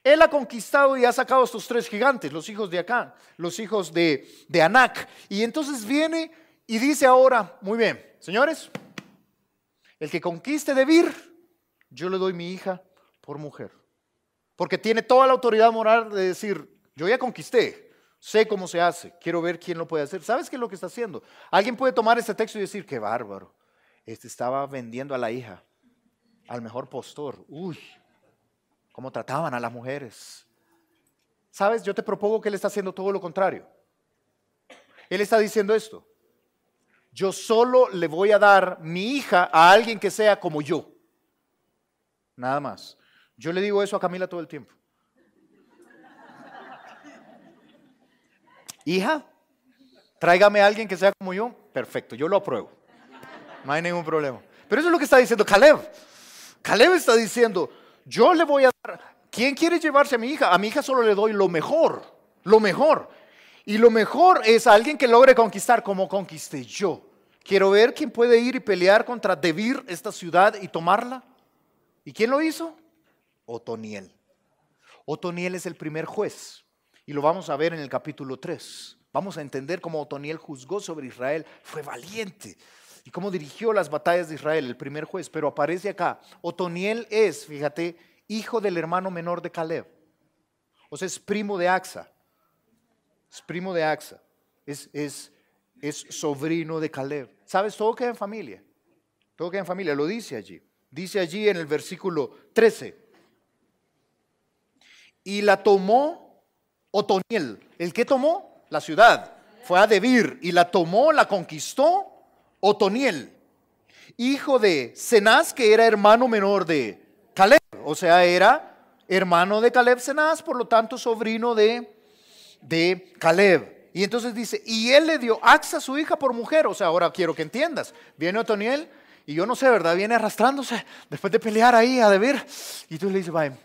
Él ha conquistado y ha sacado a estos 3 gigantes, los hijos de Acán, los hijos de Anac. Y entonces viene y dice ahora: muy bien, señores, el que conquiste Debir, yo le doy mi hija por mujer. Porque tiene toda la autoridad moral de decir: yo ya conquisté, sé cómo se hace, quiero ver quién lo puede hacer. ¿Sabes qué es lo que está haciendo? Alguien puede tomar este texto y decir: qué bárbaro, estaba vendiendo a la hija al mejor postor. Uy, cómo trataban a las mujeres. ¿Sabes? Yo te propongo que él está haciendo todo lo contrario. Él está diciendo esto: yo solo le voy a dar mi hija a alguien que sea como yo. Nada más. Yo le digo eso a Camila todo el tiempo. Hija, tráigame a alguien que sea como yo. Perfecto, yo lo apruebo. No hay ningún problema. Pero eso es lo que está diciendo Caleb. Caleb está diciendo: yo le voy a dar. ¿Quién quiere llevarse a mi hija? A mi hija solo le doy lo mejor. Lo mejor. Y lo mejor es alguien que logre conquistar como conquisté yo. Quiero ver quién puede ir y pelear contra Debir, esta ciudad, y tomarla. ¿Y quién lo hizo? Otoniel. Otoniel es el primer juez y lo vamos a ver en el capítulo 3. Vamos a entender cómo Otoniel juzgó sobre Israel, fue valiente y cómo dirigió las batallas de Israel, el primer juez. Pero aparece acá, Otoniel es, fíjate, hijo del hermano menor de Caleb. O sea, es primo de Axa. Es primo de Axa. Es sobrino de Caleb. ¿Sabes? Todo queda en familia. Todo queda en familia, lo dice allí. Dice allí en el versículo 13. Y la tomó Otoniel. ¿El qué tomó? La ciudad. Fue a Debir y la tomó, la conquistó Otoniel, hijo de Cenaz, que era hermano menor de Caleb. O sea, era hermano de Caleb Cenaz, por lo tanto sobrino de Caleb. Y entonces dice, y él le dio Axa, su hija, por mujer. O sea, ahora quiero que entiendas. Viene Otoniel y yo no sé, ¿verdad? Viene arrastrándose después de pelear ahí a Debir. Y tú le dices, vaya,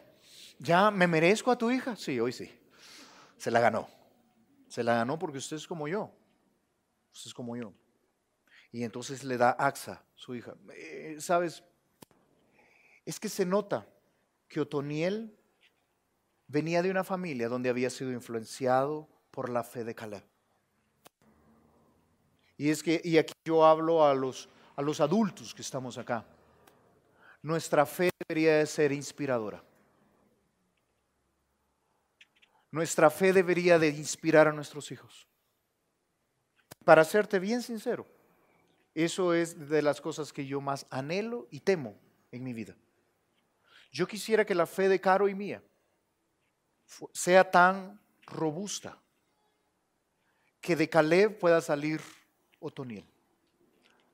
¿ya me merezco a tu hija? Sí, hoy sí. Se la ganó. Se la ganó porque usted es como yo. Usted es como yo. Y entonces le da Axa, su hija. ¿Sabes? Es que se nota que Otoniel venía de una familia donde había sido influenciado por la fe de Caleb. Y aquí yo hablo a los adultos que estamos acá. Nuestra fe debería de ser inspiradora. Nuestra fe debería de inspirar a nuestros hijos. Para serte bien sincero, eso es de las cosas que yo más anhelo y temo en mi vida. Yo quisiera que la fe de Caro y mía sea tan robusta que de Caleb pueda salir Otoniel.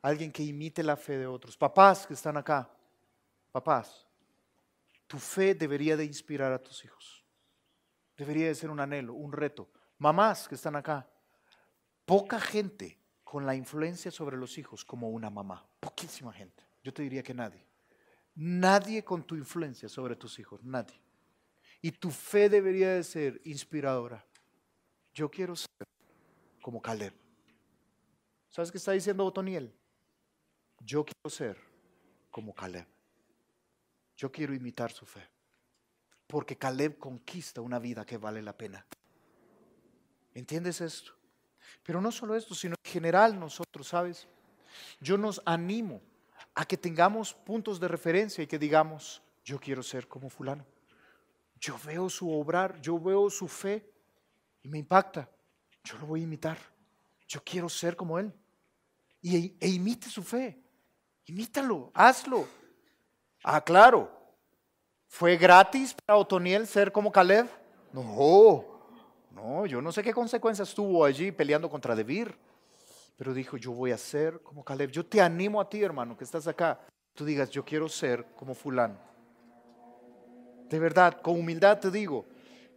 Alguien que imite la fe de otros. Papás que están acá, papás, tu fe debería de inspirar a tus hijos. Debería de ser un anhelo, un reto. Mamás que están acá, poca gente con la influencia sobre los hijos como una mamá. Poquísima gente. Yo te diría que nadie. Nadie con tu influencia sobre tus hijos, nadie. Y tu fe debería de ser inspiradora. Yo quiero ser como Caleb. ¿Sabes qué está diciendo Otoniel? Yo quiero ser como Caleb. Yo quiero imitar su fe. Porque Caleb conquista una vida que vale la pena. ¿Entiendes esto? Pero no solo esto, sino en general nosotros, ¿sabes? Yo nos animo a que tengamos puntos de referencia y que digamos, yo quiero ser como fulano. Yo veo su obrar, yo veo su fe y me impacta. Yo lo voy a imitar. Yo quiero ser como él. E imite su fe. Imítalo, hazlo. Ah, claro. ¿Fue gratis para Otoniel ser como Caleb? No, yo no sé qué consecuencias tuvo allí peleando contra Debir. Pero dijo, yo voy a ser como Caleb. Yo te animo a ti, hermano, que estás acá. Tú digas, yo quiero ser como fulano. De verdad, con humildad te digo,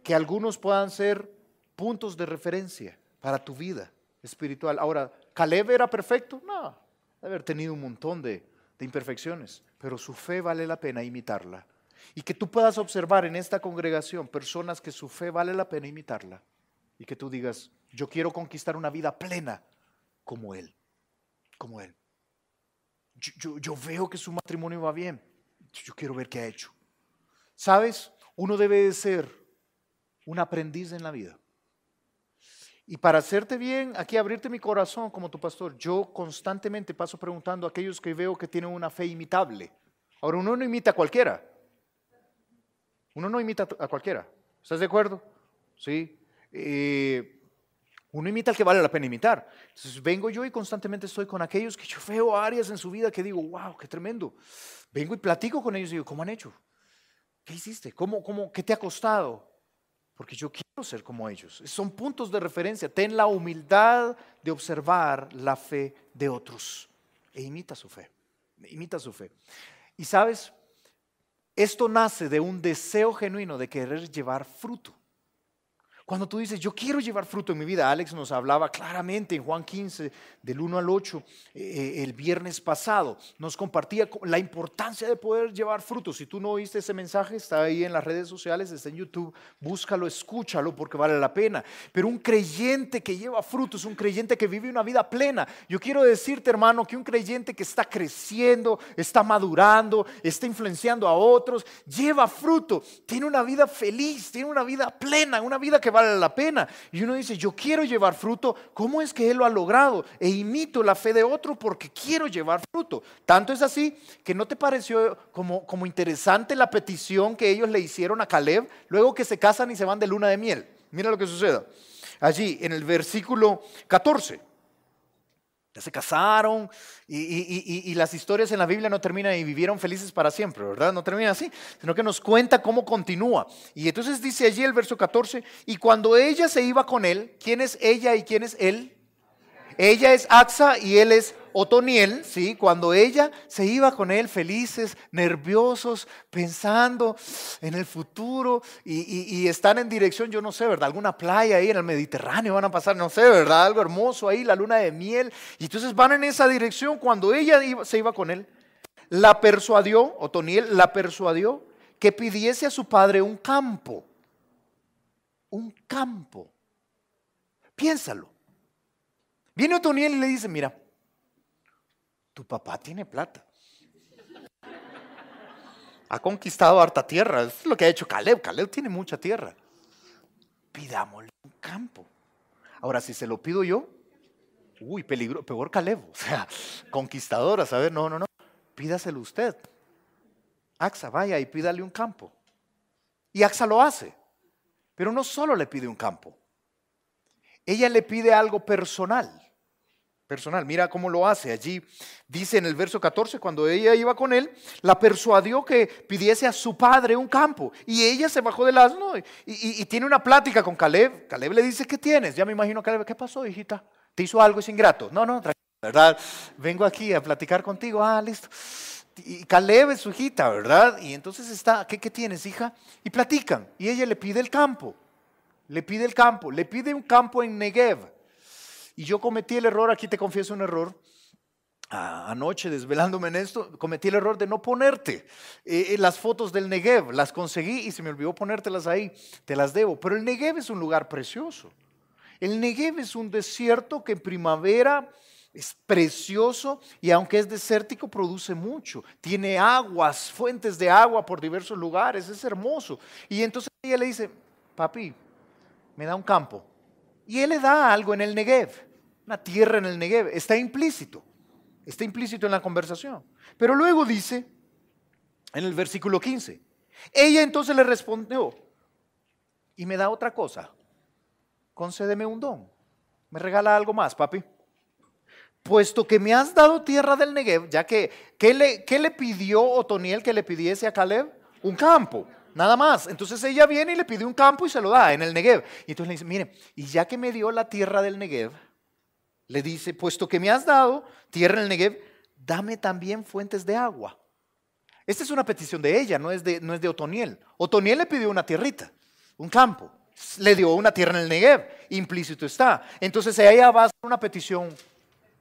que algunos puedan ser puntos de referencia para tu vida espiritual. Ahora, ¿Caleb era perfecto? No, debe haber tenido un montón de imperfecciones, pero su fe vale la pena imitarla. Y que tú puedas observar en esta congregación personas que su fe vale la pena imitarla. Y que tú digas, yo quiero conquistar una vida plena como él, como él. Yo veo que su matrimonio va bien, yo quiero ver qué ha hecho. ¿Sabes? Uno debe de ser un aprendiz en la vida. Y para hacerte bien, aquí abrirte mi corazón como tu pastor, yo constantemente paso preguntando a aquellos que veo que tienen una fe imitable. Ahora, uno no imita a cualquiera. Uno no imita a cualquiera. ¿Estás de acuerdo? Sí. Uno imita al que vale la pena imitar. Entonces vengo yo y constantemente estoy con aquellos que yo veo áreas en su vida que digo, wow, qué tremendo. Vengo y platico con ellos y digo, ¿cómo han hecho? ¿Qué hiciste? ¿Qué te ha costado? Porque yo quiero ser como ellos. Son puntos de referencia. Ten la humildad de observar la fe de otros e imita su fe. Imita su fe. Y sabes, esto nace de un deseo genuino de querer llevar fruto. Cuando tú dices, yo quiero llevar fruto en mi vida. Alex nos hablaba claramente en Juan 15, del 1 al 8, el viernes pasado. Nos compartía la importancia de poder llevar fruto. Si tú no oíste ese mensaje, está ahí en las redes sociales, está en YouTube. Búscalo, escúchalo porque vale la pena. Pero un creyente que lleva fruto es un creyente que vive una vida plena. Yo quiero decirte, hermano, que un creyente que está creciendo, está madurando, está influenciando a otros, lleva fruto, tiene una vida feliz, tiene una vida plena, una vida que vale la pena. Y uno dice, yo quiero llevar fruto. ¿Cómo es que él lo ha logrado? E imito la fe de otro porque quiero llevar fruto. Tanto es así que ¿no te pareció como interesante la petición que ellos le hicieron a Caleb luego que se casan y se van de luna de miel? Mira lo que sucede allí en el versículo 14. Ya se casaron y las historias en la Biblia no terminan y vivieron felices para siempre, ¿verdad? No termina así, sino que nos cuenta cómo continúa. Y entonces dice allí el verso 14, y cuando ella se iba con él, ¿quién es ella y quién es él? Ella es Axa y él es Otoniel, ¿sí? Cuando ella se iba con él felices, nerviosos, pensando en el futuro y están en dirección, yo no sé, ¿verdad? Alguna playa ahí en el Mediterráneo van a pasar, no sé, ¿verdad? Algo hermoso ahí, la luna de miel. Y entonces van en esa dirección. Cuando ella se iba con él, la persuadió, Otoniel la persuadió que pidiese a su padre un campo. Un campo. Piénsalo. Viene Otoniel y le dice, mira, tu papá tiene plata. Ha conquistado harta tierra. Eso es lo que ha hecho Caleb. Caleb tiene mucha tierra. Pidámosle un campo. Ahora, si se lo pido yo, uy, peligro, peor Caleb. O sea, conquistadora, ¿sabes? No. Pídaselo usted. Axa, vaya y pídale un campo. Y Axa lo hace. Pero no solo le pide un campo. Ella le pide algo personal. Mira cómo lo hace. Allí dice en el verso 14, cuando ella iba con él, la persuadió que pidiese a su padre un campo. Y ella se bajó del asno y tiene una plática con Caleb. Caleb le dice, ¿qué tienes? Ya me imagino Caleb, ¿qué pasó, hijita? ¿Te hizo algo, es ingrato? No, tranquila, ¿verdad? Vengo aquí a platicar contigo. Listo. Y Caleb es su hijita, ¿verdad? Y entonces está, ¿qué tienes, hija? Y platican. Y ella le pide el campo. Le pide un campo en Negev. Y yo cometí el error, aquí te confieso un error, anoche desvelándome en esto, cometí el error de no ponerte las fotos del Negev, las conseguí y se me olvidó ponértelas ahí, te las debo, pero el Negev es un lugar precioso. El Negev es un desierto que en primavera es precioso y aunque es desértico produce mucho, tiene aguas, fuentes de agua por diversos lugares, es hermoso. Y entonces ella le dice, papi, me da un campo. Y él le da algo en el Negev, una tierra en el Negev. Está implícito en la conversación. Pero luego dice, en el versículo 15, ella entonces le respondió, y me da otra cosa, concédeme un don, me regala algo más, papi. Puesto que me has dado tierra del Negev, ya que, ¿qué le pidió Otoniel que le pidiese a Caleb? Un campo. Nada más. Entonces ella viene y le pide un campo y se lo da en el Negev. Y entonces le dice, mire, y ya que me dio la tierra del Negev, le dice, puesto que me has dado tierra en el Negev, dame también fuentes de agua. Esta es una petición de ella, no es de Otoniel. Otoniel le pidió una tierrita, un campo. Le dio una tierra en el Negev, implícito está. Entonces ella va a hacer una petición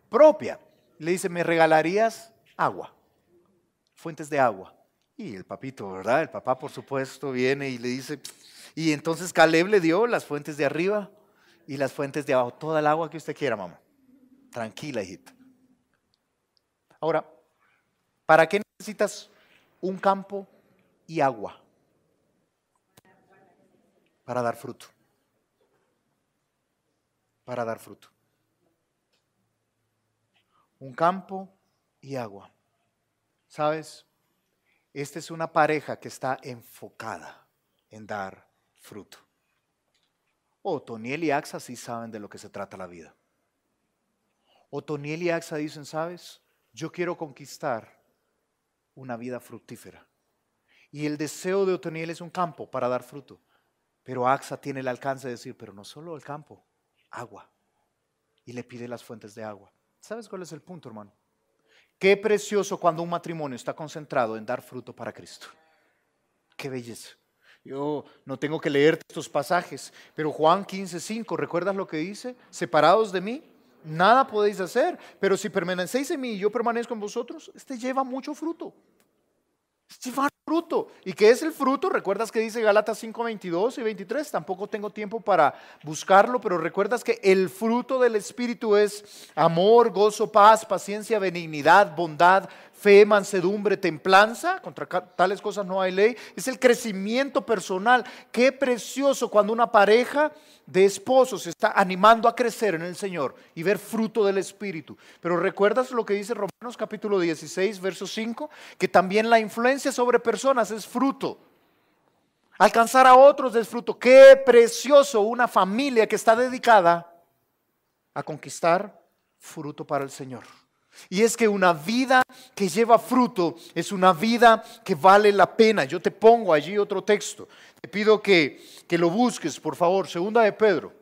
propia. Le dice, ¿me regalarías agua? Fuentes de agua. Y el papito, ¿verdad? El papá, por supuesto, viene y le dice, y entonces Caleb le dio las fuentes de arriba y las fuentes de abajo, toda el agua que usted quiera, mamá. Tranquila, hijita. Ahora, ¿para qué necesitas un campo y agua? Para dar fruto. Para dar fruto. Un campo y agua. ¿Sabes? Esta es una pareja que está enfocada en dar fruto. Otoniel y Axa sí saben de lo que se trata la vida. Otoniel y Axa dicen, ¿sabes? Yo quiero conquistar una vida fructífera. Y el deseo de Otoniel es un campo para dar fruto. Pero Axa tiene el alcance de decir, pero no solo el campo, agua. Y le pide las fuentes de agua. ¿Sabes cuál es el punto, hermano? Qué precioso cuando un matrimonio está concentrado en dar fruto para Cristo. Qué belleza. Yo no tengo que leerte estos pasajes, pero Juan 15:5, ¿recuerdas lo que dice? Separados de mí, nada podéis hacer, pero si permanecéis en mí y yo permanezco en vosotros, este lleva mucho fruto. Llevar fruto. ¿Y qué es el fruto? ¿Recuerdas que dice Gálatas 5:22 y 23? Tampoco tengo tiempo para buscarlo, pero recuerdas que el fruto del Espíritu es amor, gozo, paz, paciencia, benignidad, bondad, fe, mansedumbre, templanza. Contra tales cosas no hay ley. Es el crecimiento personal. Qué precioso cuando una pareja de esposos se está animando a crecer en el Señor y ver fruto del Espíritu. Pero ¿recuerdas lo que dice Romanos capítulo 16, verso 5? Que también la influencia sobre personas es fruto. Alcanzar a otros es fruto. Qué precioso una familia que está dedicada a conquistar fruto para el Señor. Y es que una vida que lleva fruto es una vida que vale la pena. Yo te pongo allí otro texto. Te pido que lo busques, por favor. Segunda de Pedro.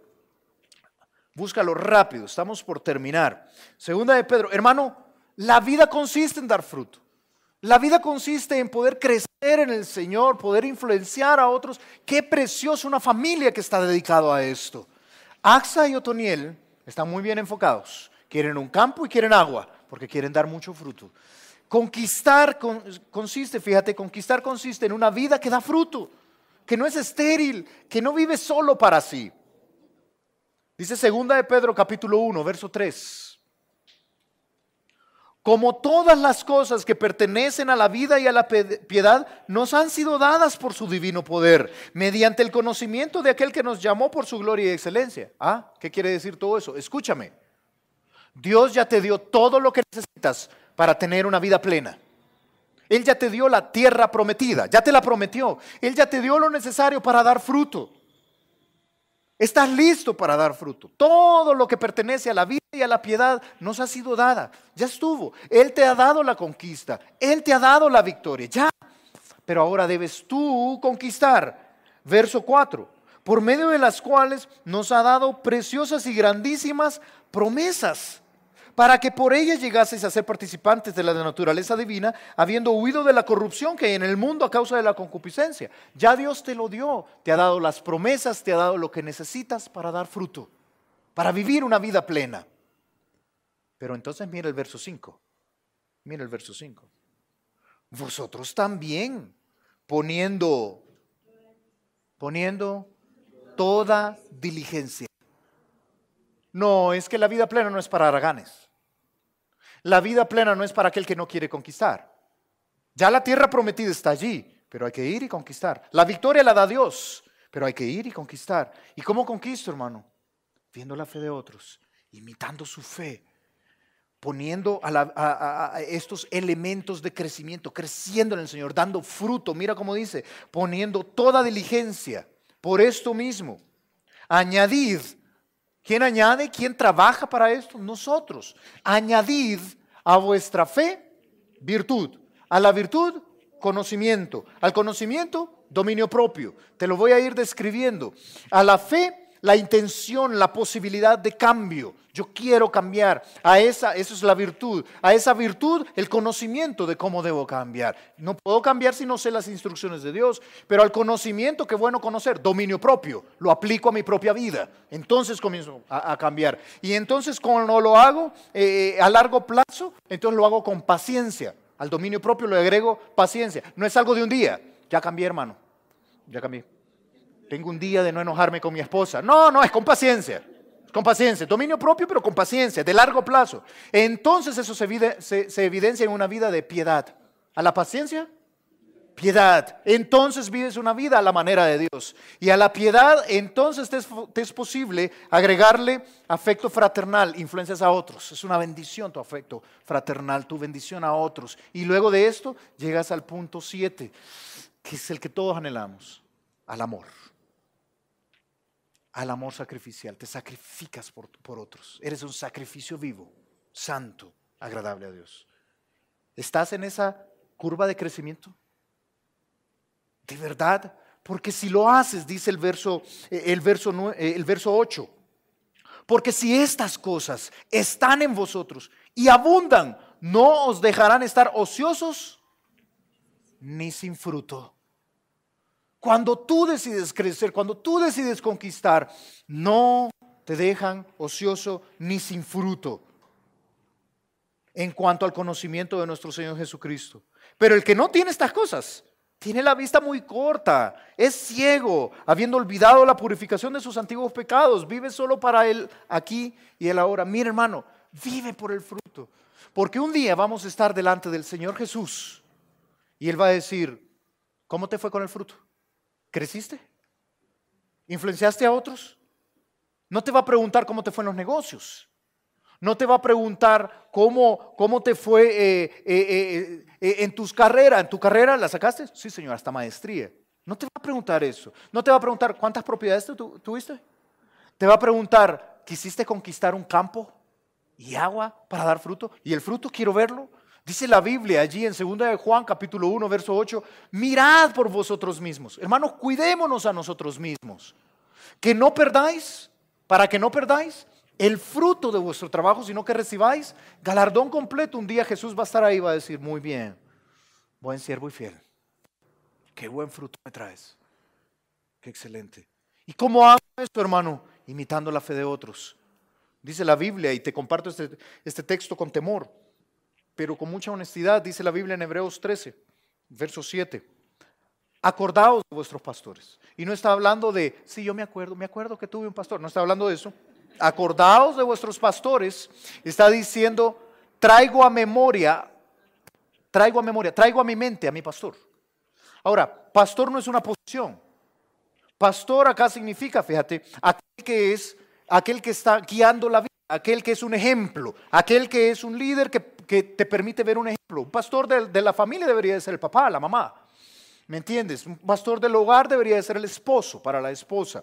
Búscalo rápido, estamos por terminar. Segunda de Pedro. Hermano, la vida consiste en dar fruto. La vida consiste en poder crecer en el Señor, poder influenciar a otros. Qué precioso una familia que está dedicada a esto. Axa y Otoniel están muy bien enfocados. Quieren un campo y quieren agua, porque quieren dar mucho fruto. Conquistar consiste, fíjate, conquistar consiste en una vida que da fruto, que no es estéril, que no vive solo para sí. Dice segunda de Pedro capítulo 1, verso 3. Como todas las cosas que pertenecen a la vida y a la piedad nos han sido dadas por su divino poder, mediante el conocimiento de aquel que nos llamó por su gloria y excelencia. ¿Ah? ¿Qué quiere decir todo eso? Escúchame. Dios ya te dio todo lo que necesitas para tener una vida plena. Él ya te dio la tierra prometida, ya te la prometió. Él ya te dio lo necesario para dar fruto. Estás listo para dar fruto. Todo lo que pertenece a la vida y a la piedad nos ha sido dada. Ya estuvo. Él te ha dado la conquista. Él te ha dado la victoria. Ya. Pero ahora debes tú conquistar. Verso 4. Por medio de las cuales nos ha dado preciosas y grandísimas promesas, para que por ellas llegaseis a ser participantes de la naturaleza divina, habiendo huido de la corrupción que hay en el mundo a causa de la concupiscencia. Ya Dios te lo dio, te ha dado las promesas, te ha dado lo que necesitas para dar fruto, para vivir una vida plena. Pero entonces mira el verso 5, mira el verso 5. Vosotros también, poniendo toda diligencia. No, es que la vida plena no es para haraganes. La vida plena no es para aquel que no quiere conquistar. Ya la tierra prometida está allí, pero hay que ir y conquistar. La victoria la da Dios, pero hay que ir y conquistar. ¿Y cómo conquisto, hermano? Viendo la fe de otros, imitando su fe, poniendo a estos elementos de crecimiento, creciendo en el Señor, dando fruto. Mira cómo dice, poniendo toda diligencia. Por esto mismo, añadid. ¿Quién añade? ¿Quién trabaja para esto? Nosotros. Añadid a vuestra fe virtud, a la virtud conocimiento, al conocimiento dominio propio. Te lo voy a ir describiendo. A la fe la intención, la posibilidad de cambio. Yo quiero cambiar. Eso es la virtud. A esa virtud el conocimiento de cómo debo cambiar. No puedo cambiar si no sé las instrucciones de Dios, pero al conocimiento, qué bueno conocer, dominio propio, lo aplico a mi propia vida. Entonces comienzo a cambiar. Y entonces cuando lo hago a largo plazo, entonces lo hago con paciencia. Al dominio propio le agrego paciencia. No es algo de un día. Ya cambié, hermano. Ya cambié. Tengo un día de no enojarme con mi esposa. No, es con paciencia. Es con paciencia. Dominio propio, pero con paciencia, de largo plazo. Entonces eso se evidencia en una vida de piedad. ¿A la paciencia? Piedad. Entonces vives una vida a la manera de Dios. Y a la piedad, entonces te es posible agregarle afecto fraternal, influencias a otros. Es una bendición tu afecto fraternal, tu bendición a otros. Y luego de esto llegas al punto 7, que es el que todos anhelamos, al amor. Al amor sacrificial, te sacrificas por otros, eres un sacrificio vivo, santo, agradable a Dios. ¿Estás en esa curva de crecimiento? ¿De verdad? Porque si lo haces, dice el verso 8, porque si estas cosas están en vosotros y abundan, no os dejarán estar ociosos ni sin fruto. Cuando tú decides crecer, cuando tú decides conquistar, no te dejan ocioso ni sin fruto en cuanto al conocimiento de nuestro Señor Jesucristo. Pero el que no tiene estas cosas, tiene la vista muy corta, es ciego, habiendo olvidado la purificación de sus antiguos pecados, vive solo para Él aquí y el ahora. Mira, hermano, vive por el fruto, porque un día vamos a estar delante del Señor Jesús y Él va a decir, ¿cómo te fue con el fruto? ¿Creciste? ¿Influenciaste a otros? No te va a preguntar cómo te fue en los negocios. No te va a preguntar cómo te fue en tus carreras. ¿En tu carrera la sacaste? Sí, señor, hasta maestría. No te va a preguntar eso. No te va a preguntar cuántas propiedades tuviste. Te va a preguntar, ¿quisiste conquistar un campo y agua para dar fruto? ¿Y el fruto quiero verlo? Dice la Biblia allí en 2 de Juan capítulo 1 verso 8, mirad por vosotros mismos. Hermanos, cuidémonos a nosotros mismos. Que no perdáis, para que no perdáis el fruto de vuestro trabajo, sino que recibáis galardón completo. Un día Jesús va a estar ahí y va a decir, muy bien, buen siervo y fiel. Qué buen fruto me traes. Qué excelente. ¿Y cómo hago esto, hermano? Imitando la fe de otros. Dice la Biblia, y te comparto este texto con temor, pero con mucha honestidad, dice la Biblia en Hebreos 13, verso 7. Acordaos de vuestros pastores. Y no está hablando de, sí, yo me acuerdo que tuve un pastor. No está hablando de eso. Acordaos de vuestros pastores. Está diciendo, traigo a mi mente a mi pastor. Ahora, pastor no es una posición. Pastor acá significa, fíjate, aquel que está guiando la vida, aquel que es un ejemplo, aquel que es un líder que te permite ver un ejemplo. Un pastor de la familia debería de ser el papá, la mamá. ¿Me entiendes? Un pastor del hogar debería de ser el esposo para la esposa.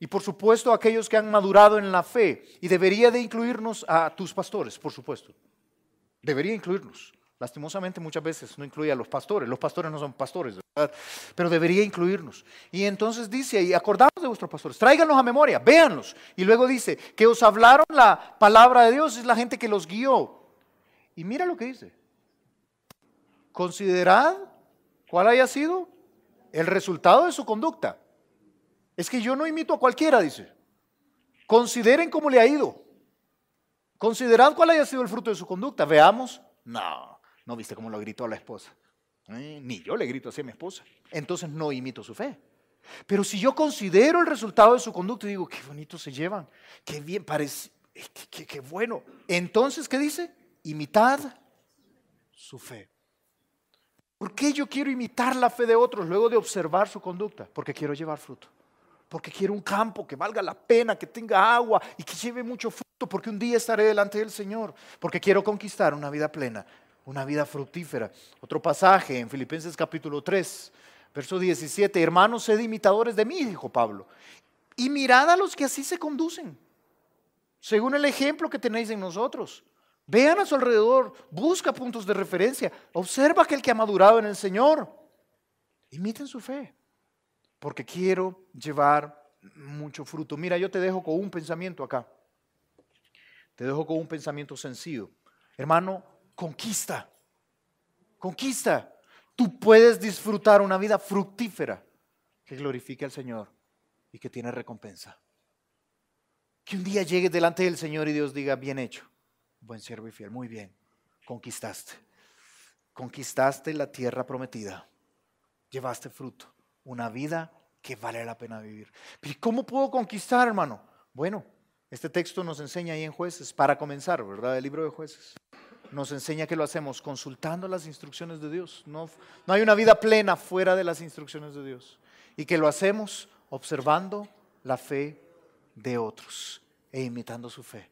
Y por supuesto aquellos que han madurado en la fe. Y debería de incluirnos a tus pastores, por supuesto. Debería incluirnos. Lastimosamente muchas veces no incluye a los pastores. Los pastores no son pastores, ¿verdad? Pero debería incluirnos. Y entonces dice ahí, acordaos de vuestros pastores, tráiganlos a memoria, véanlos. Y luego dice, que os hablaron la palabra de Dios, es la gente que los guió. Y mira lo que dice. Considerad cuál haya sido el resultado de su conducta. Es que yo no imito a cualquiera, dice. Consideren cómo le ha ido. Considerad cuál haya sido el fruto de su conducta. Veamos. No viste cómo lo gritó a la esposa. Ni yo le grito así a mi esposa. Entonces no imito su fe. Pero si yo considero el resultado de su conducta y digo, qué bonito se llevan, qué bien parece, qué bueno. Entonces, ¿qué dice? Imitad su fe. ¿Por qué yo quiero imitar la fe de otros luego de observar su conducta? Porque quiero llevar fruto. Porque quiero un campo que valga la pena, que tenga agua y que lleve mucho fruto, porque un día estaré delante del Señor. Porque quiero conquistar una vida plena, una vida fructífera. Otro pasaje en Filipenses capítulo 3, verso 17. Hermanos, sed imitadores de mí, dijo Pablo, y mirad a los que así se conducen, según el ejemplo que tenéis en nosotros. Vean a su alrededor, busca puntos de referencia, observa aquel que ha madurado en el Señor. Imiten su fe, porque quiero llevar mucho fruto. Mira, yo te dejo con un pensamiento acá. Te dejo con un pensamiento sencillo. Hermano, conquista. Conquista. Tú puedes disfrutar una vida fructífera que glorifique al Señor y que tiene recompensa. Que un día llegues delante del Señor y Dios diga, bien hecho, buen siervo y fiel, muy bien, conquistaste. Conquistaste la tierra prometida. Llevaste fruto. Una vida que vale la pena vivir. ¿Pero cómo puedo conquistar, hermano? Bueno, este texto nos enseña ahí en Jueces, para comenzar, ¿verdad? El libro de Jueces. Nos enseña que lo hacemos consultando las instrucciones de Dios. No hay una vida plena fuera de las instrucciones de Dios. Y que lo hacemos observando la fe de otros e imitando su fe.